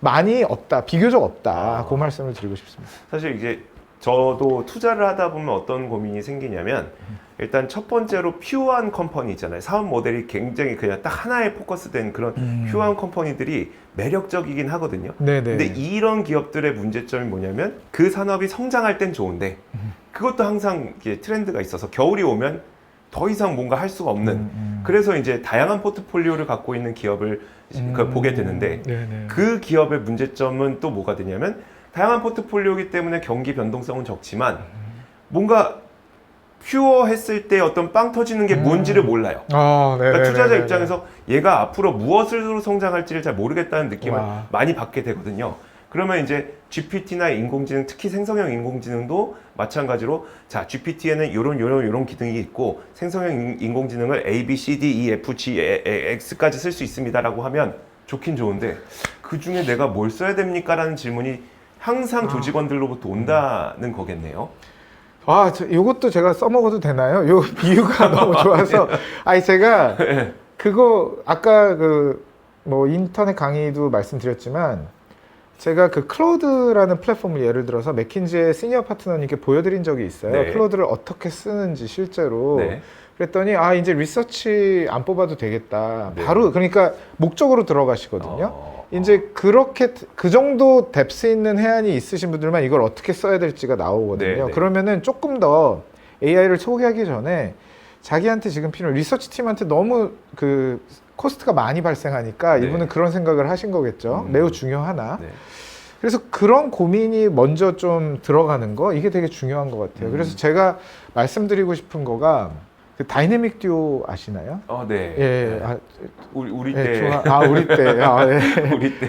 S1: 많이 없다, 비교적 없다. 그 말씀을 드리고 싶습니다.
S2: 사실 이제 저도 투자를 하다 보면 어떤 고민이 생기냐면 일단 첫 번째로 퓨어한 컴퍼니 있잖아요. 사업 모델이 굉장히 그냥 딱 하나에 포커스된 그런 퓨어한 컴퍼니들이 매력적이긴 하거든요.
S1: 네네.
S2: 근데 이런 기업들의 문제점이 뭐냐면 그 산업이 성장할 땐 좋은데 그것도 항상 이게 트렌드가 있어서 겨울이 오면 더 이상 뭔가 할 수가 없는 그래서 이제 다양한 포트폴리오를 갖고 있는 기업을 보게 되는데
S1: 네네.
S2: 그 기업의 문제점은 또 뭐가 되냐면 다양한 포트폴리오이기 때문에 경기 변동성은 적지만 뭔가 퓨어했을 때 어떤 빵 터지는 게 뭔지를 몰라요. 그러니까 투자자 입장에서 얘가 앞으로 무엇으로 성장할지를 잘 모르겠다는 느낌을 많이 받게 되거든요. 그러면 이제 GPT나 인공지능, 특히 생성형 인공지능도 마찬가지로 자 GPT에는 요런 기능이 있고 생성형 인공지능을 A, B, C, D, E, F, G, X까지 쓸 수 있습니다라고 하면 좋긴 좋은데 그 중에 내가 뭘 써야 됩니까라는 질문이 항상 조직원들로부터 온다는 거겠네요.
S1: 요것도 제가 써먹어도 되나요? 요 비유가 너무 좋아서. 아니, 제가 그거 아까 뭐 인터넷 강의도 말씀드렸지만 제가 그 클로드라는 플랫폼을 예를 들어서 맥킨지의 시니어 파트너님께 보여드린 적이 있어요.
S2: 네.
S1: 클로드를 어떻게 쓰는지 실제로.
S2: 네.
S1: 그랬더니 이제 리서치 안 뽑아도 되겠다.
S2: 네.
S1: 바로 그러니까 목적으로 들어가시거든요. 이제 그렇게 그 정도 뎁스 있는 해안이 있으신 분들만 이걸 어떻게 써야 될지가 나오거든요.
S2: 네, 네.
S1: 그러면은 조금 더 AI를 소개하기 전에 자기한테 지금 필요한 리서치 팀한테 너무 그 코스트가 많이 발생하니까
S2: 네.
S1: 이분은 그런 생각을 하신 거겠죠. 매우 중요하나.
S2: 네.
S1: 그래서 그런 고민이 먼저 좀 들어가는 거, 이게 되게 중요한 것 같아요. 그래서 제가 말씀드리고 싶은 거가 그 다이내믹 듀오 아시나요?
S2: 네.
S1: 예.
S2: 우리
S1: 예,
S2: 때.
S1: 우리 때. 예.
S2: 우리 때.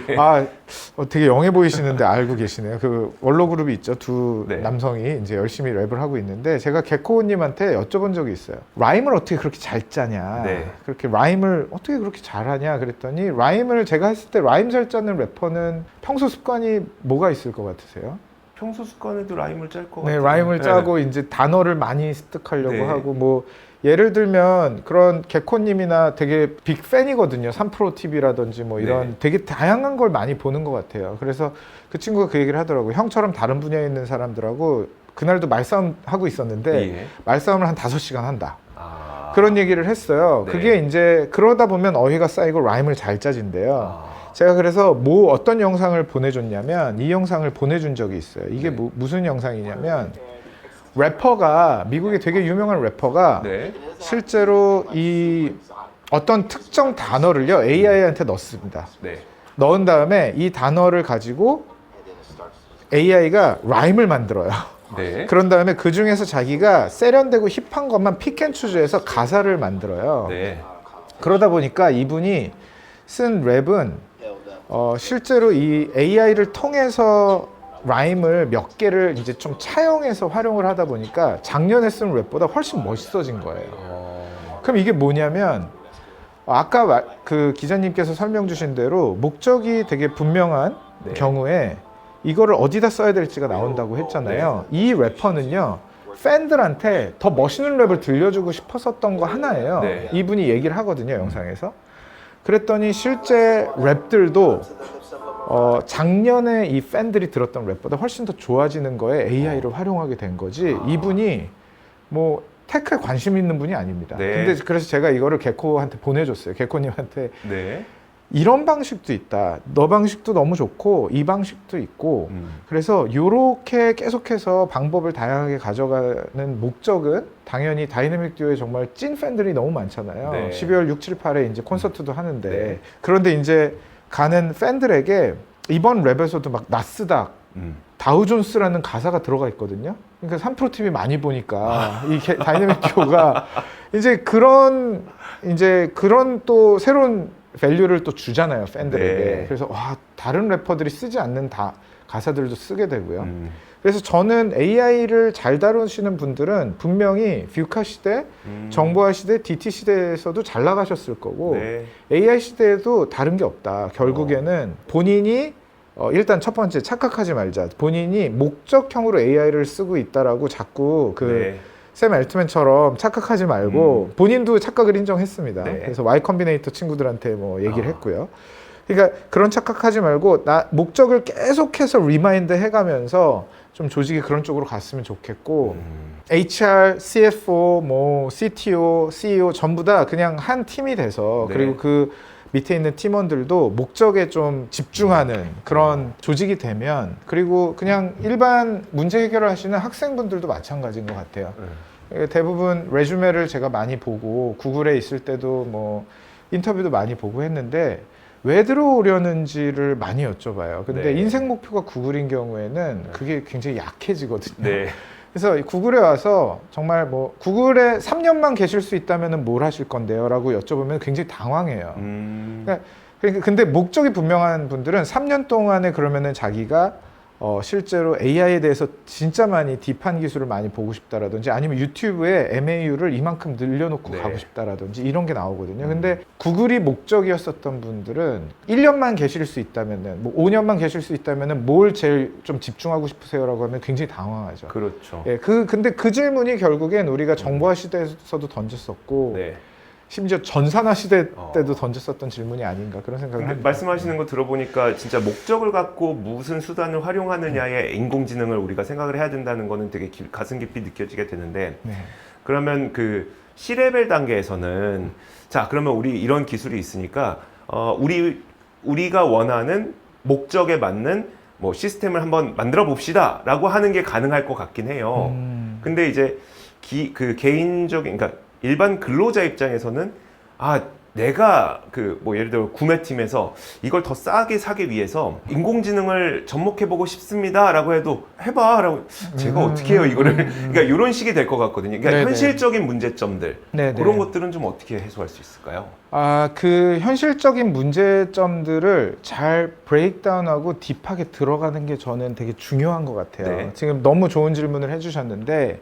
S1: 되게 영해 보이시는데 알고 계시네요. 그 원로 그룹이 있죠. 두
S2: 네.
S1: 남성이 이제 열심히 랩을 하고 있는데 제가 개코님한테 여쭤본 적이 있어요. 라임을 어떻게 그렇게 잘 짜냐?
S2: 네.
S1: 그렇게 라임을 어떻게 그렇게 잘하냐? 그랬더니 라임을 제가 했을 때 라임 잘 짜는 래퍼는 평소 습관이 뭐가 있을 것 같으세요?
S2: 평소 습관에도 라임을 짤 것
S1: 네,
S2: 같아요.
S1: 라임을 짜고 이제 단어를 많이 습득하려고
S2: 네.
S1: 하고 뭐 예를 들면 그런 개코님이나 되게 빅 팬이거든요. 3프로 TV라든지 뭐 이런
S2: 네.
S1: 되게 다양한 걸 많이 보는 것 같아요. 그래서 그 친구가 그 얘기를 하더라고요. 형처럼 다른 분야에 있는 사람들하고 그날도 말싸움 하고 있었는데
S2: 예.
S1: 말싸움을 한 5시간 한다.
S2: 아.
S1: 그런 얘기를 했어요.
S2: 네.
S1: 그게 이제 그러다 보면 어휘가 쌓이고 라임을 잘 짜진대요.
S2: 아.
S1: 제가 그래서 뭐 어떤 영상을 보내줬냐면 이 영상을 보내준 적이 있어요. 이게
S2: 네.
S1: 무슨 영상이냐면 래퍼가 미국의 되게 유명한 래퍼가
S2: 네.
S1: 실제로 이 어떤 특정 단어를요 AI한테 넣습니다.
S2: 네.
S1: 넣은 다음에 이 단어를 가지고 AI가 라임을 만들어요.
S2: 네.
S1: 그런 다음에 그 중에서 자기가 세련되고 힙한 것만 픽앤추즈해서 가사를 만들어요.
S2: 네.
S1: 그러다 보니까 이분이 쓴 랩은 실제로 이 AI를 통해서 라임을 몇 개를 이제 좀 차용해서 활용을 하다 보니까 작년에 쓴 랩보다 훨씬 멋있어진 거예요. 그럼 이게 뭐냐면 아까 그 기자님께서 설명 주신 대로 목적이 되게 분명한
S2: 네.
S1: 경우에 이거를 어디다 써야 될지가 나온다고 했잖아요. 이 래퍼는요 팬들한테 더 멋있는 랩을 들려주고 싶었었던 거 하나예요.
S2: 네.
S1: 이분이 얘기를 하거든요 영상에서. 그랬더니 실제 랩들도 작년에 이 팬들이 들었던 랩보다 훨씬 더 좋아지는 거에 AI를 활용하게 된 거지. 이분이 뭐 테크에 관심 있는 분이 아닙니다.
S2: 네.
S1: 근데 그래서 제가 이거를 개코한테 보내줬어요. 개코님한테
S2: 네.
S1: 이런 방식도 있다. 너 방식도 너무 좋고 이 방식도 있고 그래서 이렇게 계속해서 방법을 다양하게 가져가는 목적은 당연히 다이내믹 듀오에 정말 찐 팬들이 너무 많잖아요.
S2: 네.
S1: 12월 6, 7, 8에 이제 콘서트도 하는데
S2: 네.
S1: 그런데 이제 가는 팬들에게 이번 랩에서도 막 나스닥 다우존스라는 가사가 들어가 있거든요. 그러니까 3프로 TV 많이 보니까 이 다이내믹 듀오가 이제 그런 또 새로운 밸류를 또 주잖아요 팬들에게.
S2: 네.
S1: 그래서 다른 래퍼들이 쓰지 않는 가사들도 쓰게 되고요. 그래서 저는 AI를 잘 다루시는 분들은 분명히 뷰카 시대, 정보화 시대, DT 시대에서도 잘 나가셨을 거고
S2: 네.
S1: AI 시대에도 다른 게 없다. 결국에는 본인이 일단 첫 번째 착각하지 말자. 본인이 목적형으로 AI를 쓰고 있다라고 자꾸
S2: 네.
S1: 샘 엘트맨처럼 착각하지 말고 본인도 착각을 인정했습니다.
S2: 네.
S1: 그래서 Y 컴비네이터 친구들한테 뭐 얘기를 했고요. 그러니까 그런 착각하지 말고 목적을 계속해서 리마인드 해가면서 좀 조직이 그런 쪽으로 갔으면 좋겠고 HR, CFO, 뭐 CTO, CEO 전부 다 그냥 한 팀이 돼서
S2: 네.
S1: 그리고 그 밑에 있는 팀원들도 목적에 좀 집중하는 그런 조직이 되면 그리고 그냥 일반 문제 해결을 하시는 학생분들도 마찬가지인 것 같아요. 대부분 레주메를 제가 많이 보고 구글에 있을 때도 뭐 인터뷰도 많이 보고 했는데 왜 들어오려는지를 많이 여쭤봐요. 근데
S2: 네.
S1: 인생 목표가 구글인 경우에는 그게 굉장히 약해지거든요.
S2: 네.
S1: 그래서 구글에 와서 정말 뭐 구글에 3년만 계실 수 있다면 뭘 하실 건데요? 라고 여쭤보면 굉장히 당황해요. 그러니까 근데 목적이 분명한 분들은 3년 동안에 그러면은 자기가 실제로 AI에 대해서 진짜 많이 딥한 기술을 많이 보고 싶다라든지 아니면 유튜브에 MAU를 이만큼 늘려놓고
S2: 네.
S1: 가고 싶다라든지 이런 게 나오거든요. 근데 구글이 목적이었었던 분들은 1년만 계실 수 있다면은 뭐 5년만 계실 수 있다면은 뭘 제일 좀 집중하고 싶으세요라고 하면 굉장히 당황하죠.
S2: 그렇죠.
S1: 예, 근데 그 질문이 결국엔 우리가 정보화 시대에서도 던졌었고
S2: 네.
S1: 심지어 전산화 시대 때도 던졌었던 질문이 아닌가 그런 생각을
S2: 근데
S1: 합니다.
S2: 말씀하시는 거 들어보니까 진짜 목적을 갖고 무슨 수단을 활용하느냐에 인공지능을 우리가 생각을 해야 된다는 거는 되게 가슴 깊이 느껴지게 되는데
S1: 네.
S2: 그러면 그 C레벨 단계에서는 자 그러면 우리 이런 기술이 있으니까 우리가 원하는 목적에 맞는 뭐 시스템을 한번 만들어 봅시다 라고 하는 게 가능할 것 같긴 해요. 근데 이제 그 개인적인 그러니까 일반 근로자 입장에서는 내가 그 뭐 예를 들어 구매팀에서 이걸 더 싸게 사기 위해서 인공지능을 접목해보고 싶습니다라고 해도 해봐라고 제가 어떻게 해요 이거를 그러니까 이런 식이 될 것 같거든요. 그러니까
S1: 네네.
S2: 현실적인 문제점들
S1: 네네.
S2: 그런 것들은 좀 어떻게 해소할 수 있을까요?
S1: 그 현실적인 문제점들을 잘 브레이크다운하고 딥하게 들어가는 게 저는 되게 중요한 것 같아요.
S2: 네.
S1: 지금 너무 좋은 질문을 해주셨는데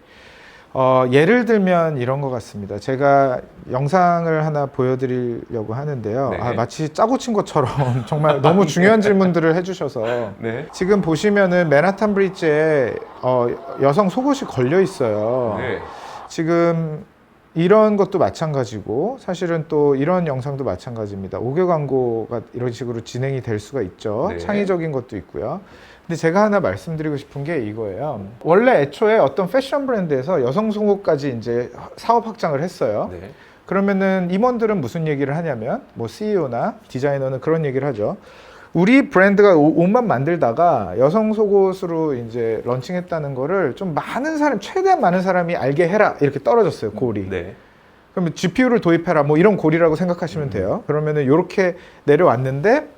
S1: 예를 들면 이런 것 같습니다. 제가 영상을 하나 보여드리려고 하는데요.
S2: 네.
S1: 마치 짜고 친 것처럼 정말 너무 중요한 질문들을 해주셔서
S2: 네.
S1: 지금 보시면은 맨하탄 브리지에 여성 속옷이 걸려 있어요.
S2: 네.
S1: 지금 이런 것도 마찬가지고 사실은 또 이런 영상도 마찬가지입니다. 5개 광고가 이런 식으로 진행이 될 수가 있죠.
S2: 네.
S1: 창의적인 것도 있고요. 근데 제가 하나 말씀드리고 싶은 게 이거예요. 원래 애초에 어떤 패션 브랜드에서 여성 속옷까지 이제 사업 확장을 했어요.
S2: 네.
S1: 그러면은 임원들은 무슨 얘기를 하냐면 뭐 CEO나 디자이너는 그런 얘기를 하죠. 우리 브랜드가 옷만 만들다가 여성 속옷으로 이제 런칭했다는 거를 좀 많은 사람, 최대한 많은 사람이 알게 해라 이렇게 떨어졌어요, 골이.
S2: 네.
S1: 그러면 GPU를 도입해라 뭐 이런 골이라고 생각하시면 돼요. 그러면은 이렇게 내려왔는데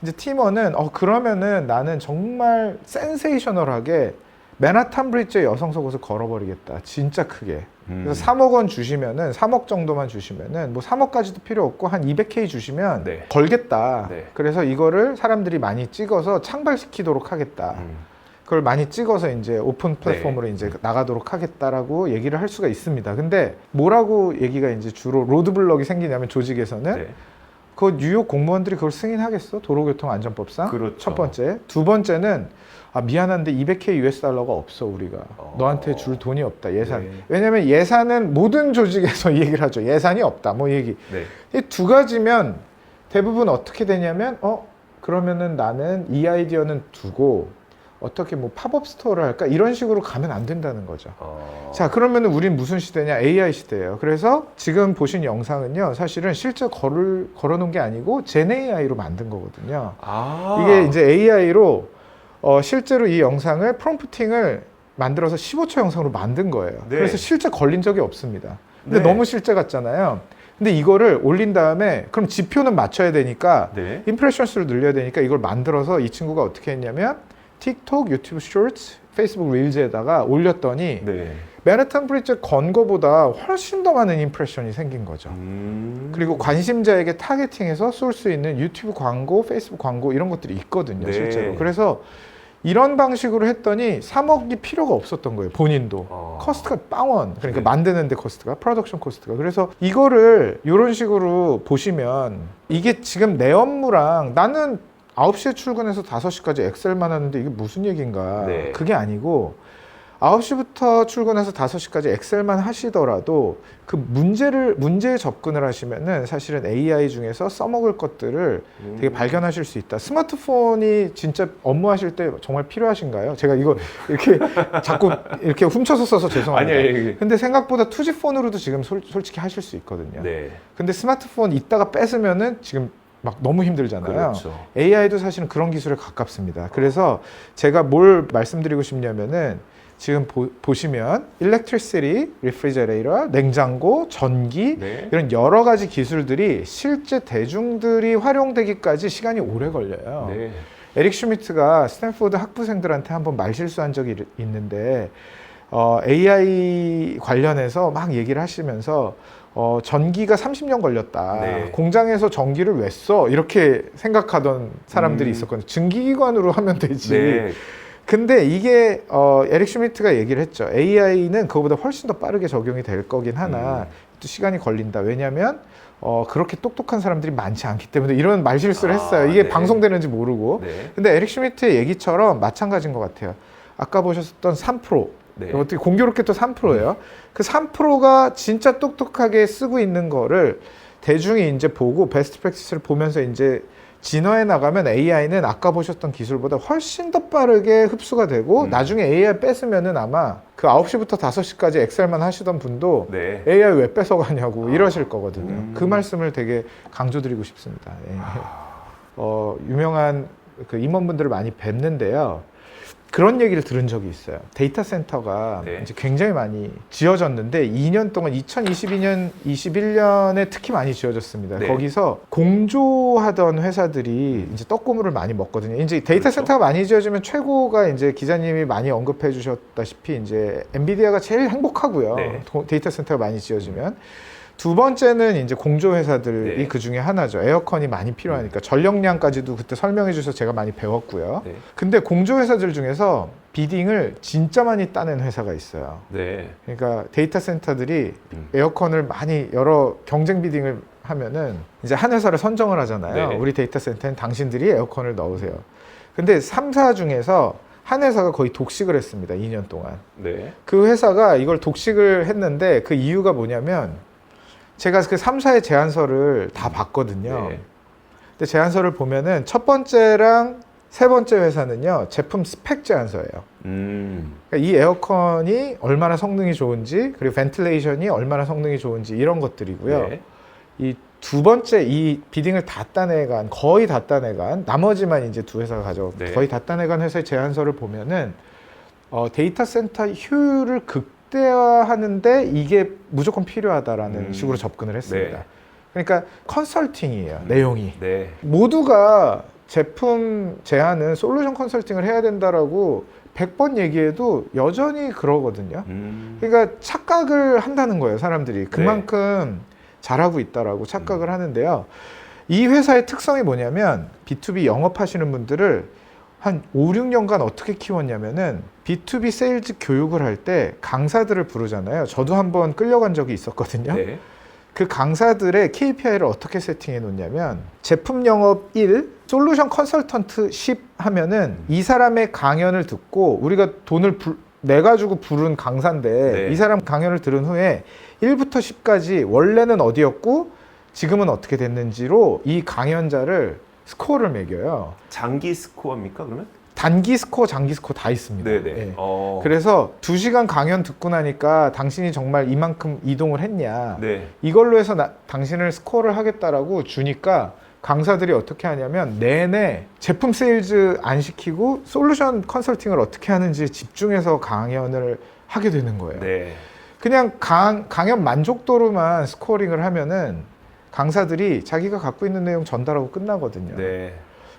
S1: 이제 팀원은 그러면은 나는 정말 센세이셔널하게 맨하탄 브리지의 여성 속옷을 걸어버리겠다, 진짜 크게. 그래서 3억 원 주시면은 3억 정도만 주시면은 뭐 3억까지도 필요 없고 한 200K 주시면
S2: 네.
S1: 걸겠다.
S2: 네.
S1: 그래서 이거를 사람들이 많이 찍어서 창발시키도록 하겠다. 그걸 많이 찍어서 이제 오픈 플랫폼으로
S2: 네.
S1: 이제 나가도록 하겠다라고 얘기를 할 수가 있습니다. 근데 뭐라고 얘기가 이제 주로 로드블럭이 생기냐면 조직에서는
S2: 네.
S1: 그 뉴욕 공무원들이 그걸 승인하겠어? 도로교통안전법상.
S2: 그렇죠.
S1: 첫 번째. 두 번째는 미안한데 200K US 달러가 없어 우리가. 너한테 줄 돈이 없다 예산.
S2: 네.
S1: 왜냐면 예산은 모든 조직에서 이 얘기를 하죠. 예산이 없다 뭐 얘기.
S2: 네.
S1: 이 두 가지면 대부분 어떻게 되냐면 그러면은 나는 이 아이디어는 두고 어떻게 뭐 팝업 스토어를 할까 이런 식으로 가면 안 된다는 거죠. 자 그러면은 우린 무슨 시대냐? AI 시대예요. 그래서 지금 보신 영상은요 사실은 실제 걸어놓은 게 아니고 젠 AI로 만든 거거든요. 이게 이제 AI로 실제로 이 영상을 프롬프팅을 만들어서 15초 영상으로 만든 거예요.
S2: 네.
S1: 그래서 실제 걸린 적이 없습니다. 근데
S2: 네.
S1: 너무 실제 같잖아요. 근데 이거를 올린 다음에 그럼 지표는 맞춰야 되니까
S2: 네.
S1: 임프레션 수를 늘려야 되니까 이걸 만들어서 이 친구가 어떻게 했냐면 틱톡, 유튜브 쇼츠, 페이스북 릴즈에다가 올렸더니
S2: 네.
S1: 맨하탄 브리지 건 거보다 훨씬 더 많은 임프레션이 생긴 거죠. 그리고 관심자에게 타겟팅해서 쏠 수 있는 유튜브 광고, 페이스북 광고 이런 것들이 있거든요,
S2: 네.
S1: 실제로. 그래서 이런 방식으로 했더니 3억이 필요가 없었던 거예요, 본인도. 커스트가 빵원. 그러니까
S2: 네.
S1: 만드는데 커스트가, 프로덕션 코스트가. 그래서 이거를 이런 식으로 보시면 이게 지금 내 업무랑 나는 9시에 출근해서 5시까지 엑셀만 하는데 이게 무슨 얘기인가.
S2: 네.
S1: 그게 아니고 9시부터 출근해서 5시까지 엑셀만 하시더라도 그 문제에 접근을 하시면은 사실은 AI 중에서 써먹을 것들을 되게 발견하실 수 있다. 스마트폰이 진짜 업무하실 때 정말 필요하신가요? 제가 이거 이렇게 자꾸 이렇게 훔쳐서 써서 죄송합니다.
S2: 아니에요.
S1: 근데 생각보다 투지폰으로도 지금 솔직히 하실 수 있거든요.
S2: 네.
S1: 근데 스마트폰 이따가 뺏으면은 지금 막 너무 힘들잖아요.
S2: 그렇죠.
S1: AI도 사실은 그런 기술에 가깝습니다. 그래서 제가 뭘 말씀드리고 싶냐면은 지금 보시면 electricity, refrigerator, 냉장고, 전기
S2: 네.
S1: 이런 여러 가지 기술들이 실제 대중들이 활용되기까지 시간이 오래 걸려요.
S2: 네.
S1: 에릭 슈미트가 스탠포드 학부생들한테 한번 말실수한 적이 있는데 AI 관련해서 막 얘기를 하시면서 전기가 30년 걸렸다.
S2: 네.
S1: 공장에서 전기를 왜 써? 이렇게 생각하던 사람들이 있었거든요. 증기기관으로 하면 되지.
S2: 네.
S1: 근데 이게 에릭 슈미트가 얘기를 했죠. AI는 그거보다 훨씬 더 빠르게 적용이 될 거긴 하나 또 시간이 걸린다. 왜냐하면 그렇게 똑똑한 사람들이 많지 않기 때문에 이런 말실수를 했어요. 이게
S2: 네.
S1: 방송되는지 모르고.
S2: 네.
S1: 근데 에릭 슈미트의 얘기처럼 마찬가지인 것 같아요. 아까 보셨던 3%.
S2: 네.
S1: 어떻게 공교롭게 또 3%예요. 그 3%가 진짜 똑똑하게 쓰고 있는 거를 대중이 이제 보고 베스트 프랙티스를 보면서 이제 진화해 나가면 AI는 아까 보셨던 기술보다 훨씬 더 빠르게 흡수가 되고 나중에 AI 뺏으면은 아마 그 9시부터 5시까지 엑셀만 하시던 분도
S2: 네.
S1: AI 왜 뺏어가냐고 이러실 거거든요. 그 말씀을 되게 강조드리고 싶습니다. 예. 유명한 그 임원분들을 많이 뵙는데요. 그런 얘기를 들은 적이 있어요. 데이터 센터가
S2: 네.
S1: 이제 굉장히 많이 지어졌는데 2년 동안 2022년, 21년에 특히 많이 지어졌습니다.
S2: 네.
S1: 거기서 공조하던 회사들이 이제 떡고물을 많이 먹거든요. 이제 데이터
S2: 그렇죠.
S1: 센터가 많이 지어지면 최고가 이제 기자님이 많이 언급해 주셨다시피 이제 엔비디아가 제일 행복하고요.
S2: 네.
S1: 데이터 센터가 많이 지어지면. 두 번째는 이제 공조 회사들이
S2: 네.
S1: 그 중에 하나죠. 에어컨이 많이 필요하니까 전력량까지도 그때 설명해 주셔서 제가 많이 배웠고요.
S2: 네.
S1: 근데 공조 회사들 중에서 비딩을 진짜 많이 따낸 회사가 있어요.
S2: 네.
S1: 그러니까 데이터 센터들이 에어컨을 많이 여러 경쟁 비딩을 하면은 이제 한 회사를 선정을 하잖아요.
S2: 네.
S1: 우리 데이터 센터엔 당신들이 에어컨을 넣으세요. 근데 3사 중에서 한 회사가 거의 독식을 했습니다. 2년 동안.
S2: 네.
S1: 그 회사가 이걸 독식을 했는데 그 이유가 뭐냐면 제가 그 3사의 제안서를 다 봤거든요.
S2: 네.
S1: 근데 제안서를 보면은 첫 번째랑 세 번째 회사는요, 제품 스펙 제안서예요. 그러니까 이 에어컨이 얼마나 성능이 좋은지, 그리고 벤틸레이션이 얼마나 성능이 좋은지 이런 것들이고요.
S2: 네.
S1: 이 두 번째 이 비딩을 다 따내간, 거의 다 따내간, 나머지만 이제 두 회사가 가져고
S2: 네.
S1: 거의 다 따내간 회사의 제안서를 보면은 데이터 센터 효율을 극대화하는데 이게 무조건 필요하다라는 식으로 접근을 했습니다.
S2: 네.
S1: 그러니까 컨설팅이에요, 내용이.
S2: 네.
S1: 모두가 제품 제안은 솔루션 컨설팅을 해야 된다라고 100번 얘기해도 여전히 그러거든요. 그러니까 착각을 한다는 거예요, 사람들이. 그만큼 잘하고 있다라고 착각을 하는데요. 이 회사의 특성이 뭐냐면 B2B 영업하시는 분들을 한 5, 6년간 어떻게 키웠냐면은 B2B 세일즈 교육을 할 때 강사들을 부르잖아요. 저도 한번 끌려간 적이 있었거든요.
S2: 네.
S1: 그 강사들의 KPI를 어떻게 세팅해 놓냐면 제품 영업 1, 솔루션 컨설턴트 10 하면은 이 사람의 강연을 듣고 우리가 돈을 내가지고 부른 강사인데
S2: 네.
S1: 이 사람 강연을 들은 후에 1부터 10까지 원래는 어디였고 지금은 어떻게 됐는지로 이 강연자를 스코어를 매겨요.
S2: 장기 스코어입니까 그러면?
S1: 단기 스코어, 장기 스코어 다 있습니다.
S2: 네네.
S1: 예.
S2: 그래서
S1: 그래서 2시간 강연 듣고 나니까 당신이 정말 이만큼 이동을 했냐.
S2: 네.
S1: 이걸로 해서 당신을 스코어를 하겠다라고 주니까 강사들이 어떻게 하냐면 내내 제품 세일즈 안 시키고 솔루션 컨설팅을 어떻게 하는지 집중해서 강연을 하게 되는 거예요.
S2: 네.
S1: 그냥 강연 만족도로만 스코어링을 하면은 강사들이 자기가 갖고 있는 내용 전달하고 끝나거든요.
S2: 네.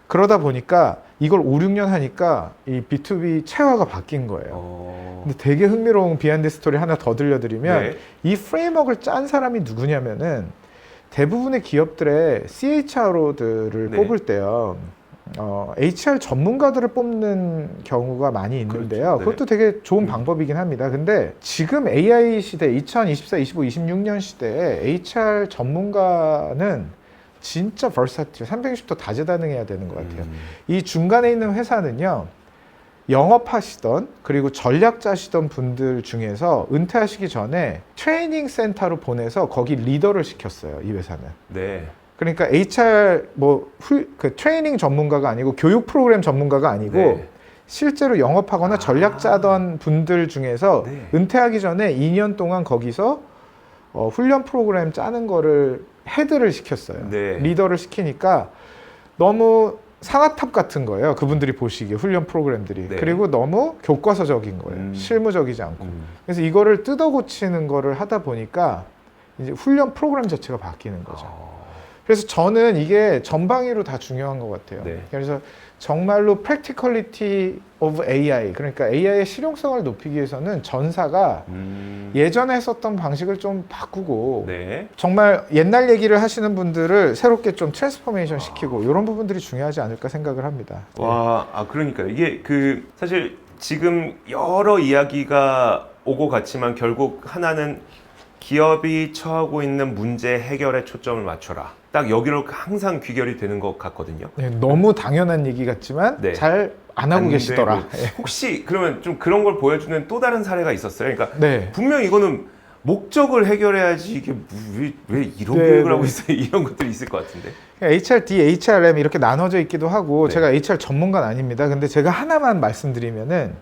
S1: 그러다 보니까 이걸 5, 6년 하니까 이 B2B 체화가 바뀐 거예요. 근데 되게 흥미로운 비하인드 스토리 하나 더 들려드리면
S2: 네.
S1: 이 프레임워크를 짠 사람이 누구냐면은 대부분의 기업들의 CHRO들을
S2: 네.
S1: 뽑을 때요. HR 전문가들을 뽑는 경우가 많이 있는데요.
S2: 그렇죠.
S1: 그것도 되게 좋은 방법이긴 합니다. 근데 지금 AI 시대, 2024, 25, 26년 시대에 HR 전문가는 진짜 versatility, 360도 다재다능해야 되는 것 같아요. 이 중간에 있는 회사는요, 영업하시던 그리고 전략 짜시던 분들 중에서 은퇴하시기 전에 트레이닝 센터로 보내서 거기 리더를 시켰어요, 이 회사는.
S2: 네.
S1: 그러니까 HR 그 트레이닝 전문가가 아니고 교육 프로그램 전문가가 아니고
S2: 네.
S1: 실제로 영업하거나 전략 짜던 분들 중에서
S2: 네.
S1: 은퇴하기 전에 2년 동안 거기서 훈련 프로그램 짜는 거를 헤드를 시켰어요.
S2: 네.
S1: 리더를 시키니까 너무 상아탑 같은 거예요. 그분들이 보시기에 훈련 프로그램들이.
S2: 네.
S1: 그리고 너무 교과서적인 거예요. 실무적이지 않고.
S2: 음.
S1: 그래서 이거를 뜯어 고치는 거를 하다 보니까 이제 훈련 프로그램 자체가 바뀌는 거죠. 그래서 저는 이게 전방위로 다 중요한 것 같아요.
S2: 네.
S1: 그래서 정말로 practicality of AI, 그러니까 AI의 실용성을 높이기 위해서는 전사가 예전에 했었던 방식을 좀 바꾸고
S2: 네.
S1: 정말 옛날 얘기를 하시는 분들을 새롭게 좀 트랜스포메이션 시키고 이런 부분들이 중요하지 않을까 생각을 합니다.
S2: 와, 그러니까요. 이게 사실 지금 여러 이야기가 오고 갔지만 결국 하나는 기업이 처하고 있는 문제 해결에 초점을 맞춰라. 딱 여기로 항상 귀결이 되는 것 같거든요.
S1: 네, 너무 당연한 얘기 같지만
S2: 네.
S1: 잘 안 하고
S2: 안
S1: 계시더라.
S2: 되고. 혹시 그러면 좀 그런 걸 보여주는 또 다른 사례가 있었어요? 그러니까
S1: 네.
S2: 분명 이거는 목적을 해결해야지 이게 왜 이런
S1: 네,
S2: 계획을
S1: 네.
S2: 하고 있어요? 이런 것들이 있을 것 같은데.
S1: HRD, HRM 이렇게 나눠져 있기도 하고
S2: 네.
S1: 제가 HR 전문가는 아닙니다. 근데 제가 하나만 말씀드리면은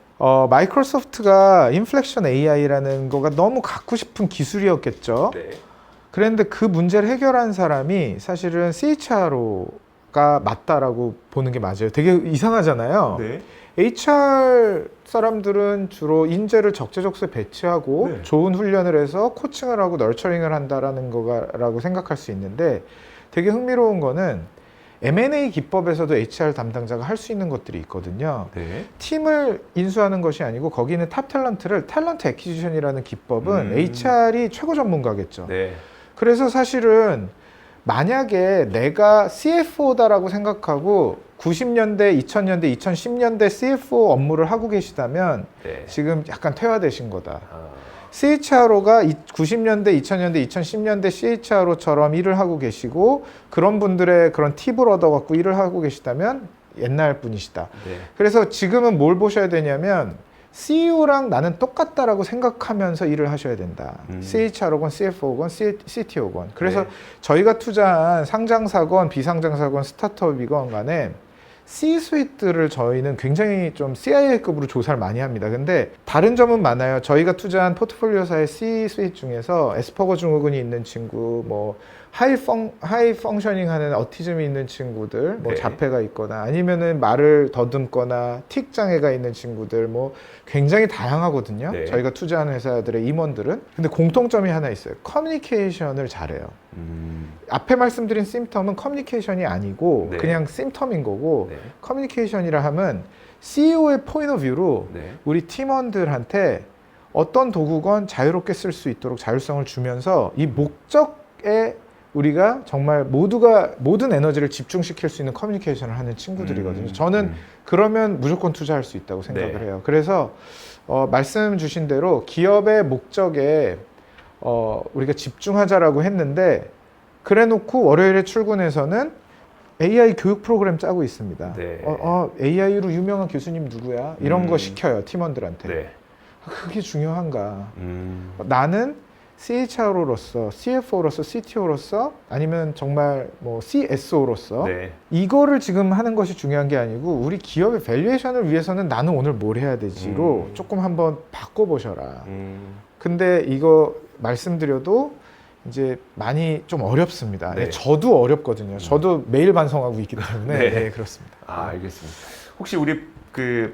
S1: 마이크로소프트가 인플렉션 AI라는 거가 너무 갖고 싶은 기술이었겠죠.
S2: 네.
S1: 그런데 그 문제를 해결한 사람이 사실은 CHRO가 맞다라고 보는 게 맞아요. 되게 이상하잖아요.
S2: 네.
S1: HR 사람들은 주로 인재를 적재적소에 배치하고
S2: 네.
S1: 좋은 훈련을 해서 코칭을 하고 널처링을 한다라는 거라고 생각할 수 있는데 되게 흥미로운 거는 M&A 기법에서도 HR 담당자가 할 수 있는 것들이 있거든요.
S2: 네.
S1: 팀을 인수하는 것이 아니고 거기 있는 탑 탤런트를 탤런트 애퀴지션이라는 기법은 HR이 최고 전문가겠죠.
S2: 네.
S1: 그래서 사실은 만약에 내가 CFO다라고 생각하고 90년대, 2000년대, 2010년대 CFO 업무를 하고 계시다면
S2: 네.
S1: 지금 약간 퇴화되신 거다.
S2: 아,
S1: CHRO가 90년대, 2000년대, 2010년대 CHRO처럼 일을 하고 계시고 그런 분들의 그런 팁을 얻어갖고 일을 하고 계시다면 옛날 분이시다.
S2: 네.
S1: 그래서 지금은 뭘 보셔야 되냐면 CEO랑 나는 똑같다라고 생각하면서 일을 하셔야 된다. CHRO건 CFO건 CTO건. 그래서
S2: 네.
S1: 저희가 투자한 상장사건, 비상장사건, 스타트업이건 간에 C-수이트를 저희는 굉장히 좀 CIA급으로 조사를 많이 합니다. 근데 다른 점은 많아요. 저희가 투자한 포트폴리오사의 C-수이트 중에서 에스퍼거 증후군이 있는 친구, 뭐 하이 펑셔닝 하는 어티즘이 있는 친구들, 뭐
S2: 네.
S1: 자폐가 있거나 아니면은 말을 더듬거나 틱 장애가 있는 친구들, 뭐 굉장히 다양하거든요.
S2: 네.
S1: 저희가 투자하는 회사들의 임원들은. 근데 공통점이 하나 있어요. 커뮤니케이션을 잘해요. 앞에 말씀드린 심텀은 커뮤니케이션이 아니고
S2: 네.
S1: 그냥 심텀인 거고
S2: 네.
S1: 커뮤니케이션이라 하면 CEO의 포인트 오브 뷰로
S2: 네.
S1: 우리 팀원들한테 어떤 도구건 자유롭게 쓸 수 있도록 자율성을 주면서 이 목적에 우리가 정말 모두가 모든 에너지를 집중시킬 수 있는 커뮤니케이션을 하는 친구들이거든요. 저는 그러면 무조건 투자할 수 있다고 생각을
S2: 네.
S1: 해요. 그래서 말씀 주신 대로 기업의 목적에 우리가 집중하자라고 했는데 그래놓고 월요일에 출근해서는 AI 교육 프로그램 짜고 있습니다.
S2: 네.
S1: AI로 유명한 교수님 누구야? 이런 거 시켜요 팀원들한테.
S2: 네.
S1: 그게 중요한가? 나는 CHRO로서, CFO로서, CTO로서 아니면 정말 뭐 CSO로서
S2: 네.
S1: 이거를 지금 하는 것이 중요한 게 아니고 우리 기업의 밸류에이션을 위해서는 나는 오늘 뭘 해야 되지로 조금 한번 바꿔보셔라. 근데 이거 말씀드려도 이제 많이 좀 어렵습니다.
S2: 네.
S1: 네, 저도 어렵거든요. 저도 매일 반성하고 있기 때문에
S2: 네.
S1: 네, 그렇습니다.
S2: 알겠습니다. 혹시 우리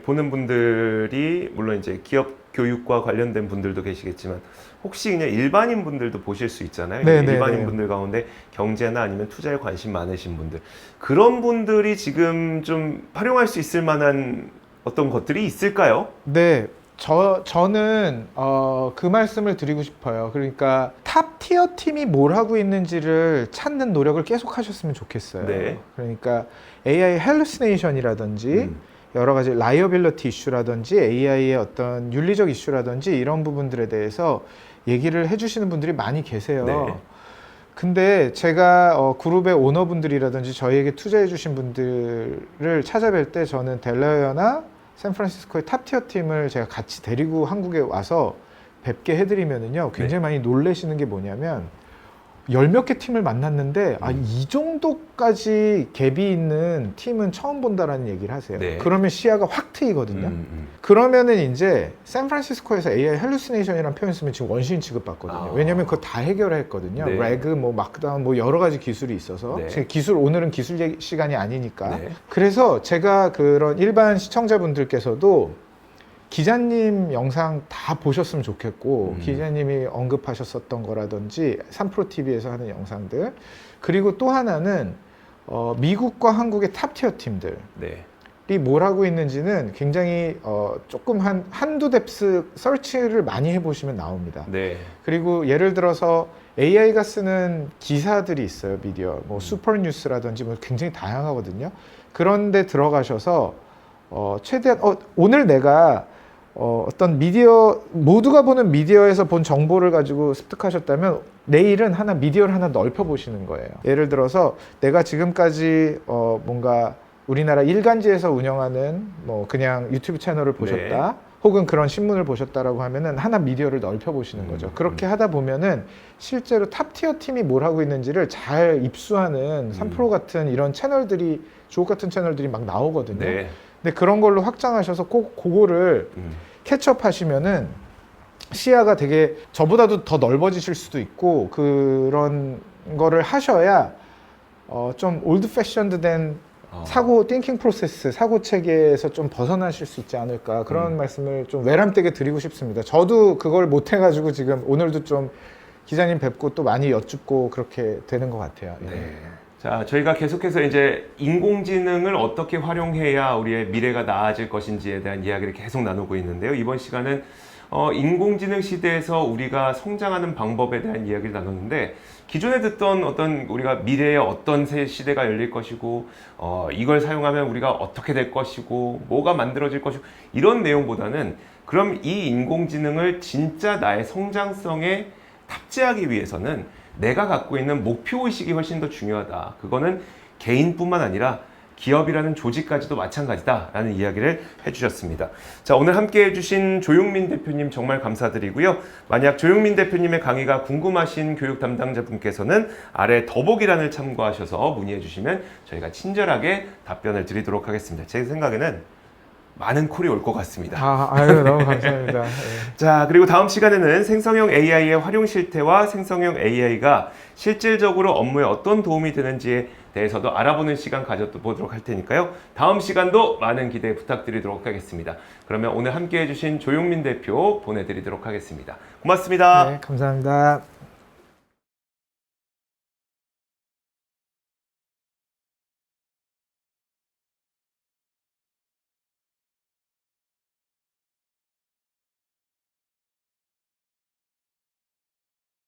S2: 보는 분들이 물론 이제 기업 교육과 관련된 분들도 계시겠지만 혹시 그냥 일반인 분들도 보실 수 있잖아요.
S1: 네, 네,
S2: 일반인
S1: 네.
S2: 분들 가운데 경제나 아니면 투자에 관심 많으신 분들 그런 분들이 지금 좀 활용할 수 있을 만한 어떤 것들이 있을까요?
S1: 네, 저는 그 말씀을 드리고 싶어요. 그러니까 탑 티어 팀이 뭘 하고 있는지를 찾는 노력을 계속 하셨으면 좋겠어요.
S2: 네.
S1: 그러니까 AI 헬루시네이션이라든지 여러 가지 라이어빌리티 이슈라든지 AI의 어떤 윤리적 이슈라든지 이런 부분들에 대해서 얘기를 해주시는 분들이 많이 계세요.
S2: 네.
S1: 근데 제가 그룹의 오너분들이라든지 저희에게 투자해 주신 분들을 찾아뵐 때 저는 델라웨어나 샌프란시스코의 탑티어 팀을 제가 같이 데리고 한국에 와서 뵙게 해드리면은요 굉장히 많이 놀라시는 게 뭐냐면 10몇 개 팀을 만났는데 이 정도까지 갭이 있는 팀은 처음 본다라는 얘기를 하세요.
S2: 네.
S1: 그러면 시야가 확 트이거든요. 그러면은 이제 샌프란시스코에서 AI 헬루시네이션이라는 표현 쓰면 지금 원시인 취급받거든요. 왜냐면 그거 다 해결했거든요.
S2: 네.
S1: 레그, 뭐 마크다운, 뭐 여러 가지 기술이 있어서
S2: 네.
S1: 지금 오늘은 기술 시간이 아니니까.
S2: 네.
S1: 그래서 제가 그런 일반 시청자분들께서도 기자님 영상 다 보셨으면 좋겠고 기자님이 언급하셨었던 거라든지 3프로TV에서 하는 영상들, 그리고 또 하나는 미국과 한국의 탑티어 팀들
S2: 네.
S1: 이 뭘 하고 있는지는 굉장히 조금 한두 뎁스 서치를 많이 해보시면 나옵니다.
S2: 네.
S1: 그리고 예를 들어서 AI가 쓰는 기사들이 있어요. 미디어 뭐 슈퍼뉴스라든지 뭐 굉장히 다양하거든요. 그런데 들어가셔서 최대한 오늘 내가 어떤 미디어, 모두가 보는 미디어에서 본 정보를 가지고 습득하셨다면 내일은 미디어를 하나 넓혀 보시는 거예요. 예를 들어서 내가 지금까지 뭔가 우리나라 일간지에서 운영하는 뭐 그냥 유튜브 채널을 보셨다,
S2: 네.
S1: 혹은 그런 신문을 보셨다라고 하면은 하나 미디어를 넓혀 보시는 거죠. 그렇게 하다 보면은 실제로 탑티어 팀이 뭘 하고 있는지를 잘 입수하는 3프로 같은 이런 채널들이, 주옥 같은 채널들이 막 나오거든요.
S2: 네.
S1: 근데 그런 걸로 확장하셔서 꼭 그거를 캐치업 하시면은 시야가 되게 저보다도 더 넓어지실 수도 있고, 그런 거를 하셔야 좀 올드 패션드 된 사고 띵킹 프로세스, 사고 체계에서 좀 벗어나실 수 있지 않을까, 그런 말씀을 좀 외람되게 드리고 싶습니다. 저도 그걸 못 해가지고 지금 오늘도 좀 기자님 뵙고 또 많이 여쭙고 그렇게 되는 것 같아요. 예.
S2: 네. 자, 저희가 계속해서 이제 인공지능을 어떻게 활용해야 우리의 미래가 나아질 것인지에 대한 이야기를 계속 나누고 있는데요. 이번 시간은 인공지능 시대에서 우리가 성장하는 방법에 대한 이야기를 나눴는데, 기존에 듣던 어떤 우리가 미래에 어떤 새 시대가 열릴 것이고 이걸 사용하면 우리가 어떻게 될 것이고 뭐가 만들어질 것이고 이런 내용보다는, 그럼 이 인공지능을 진짜 나의 성장성에 탑재하기 위해서는 내가 갖고 있는 목표의식이 훨씬 더 중요하다. 그거는 개인뿐만 아니라 기업이라는 조직까지도 마찬가지다라는 이야기를 해주셨습니다. 자, 오늘 함께 해주신 조용민 대표님 정말 감사드리고요. 만약 조용민 대표님의 강의가 궁금하신 교육 담당자분께서는 아래 더보기란을 참고하셔서 문의해 주시면 저희가 친절하게 답변을 드리도록 하겠습니다. 제 생각에는 많은 콜이 올 것 같습니다.
S1: 아유, 너무 감사합니다. 예.
S2: 자, 그리고 다음 시간에는 생성형 AI의 활용 실태와 생성형 AI가 실질적으로 업무에 어떤 도움이 되는지에 대해서도 알아보는 시간 가져보도록 할 테니까요. 다음 시간도 많은 기대 부탁드리도록 하겠습니다. 그러면 오늘 함께 해주신 조용민 대표 보내드리도록 하겠습니다. 고맙습니다.
S1: 네, 감사합니다.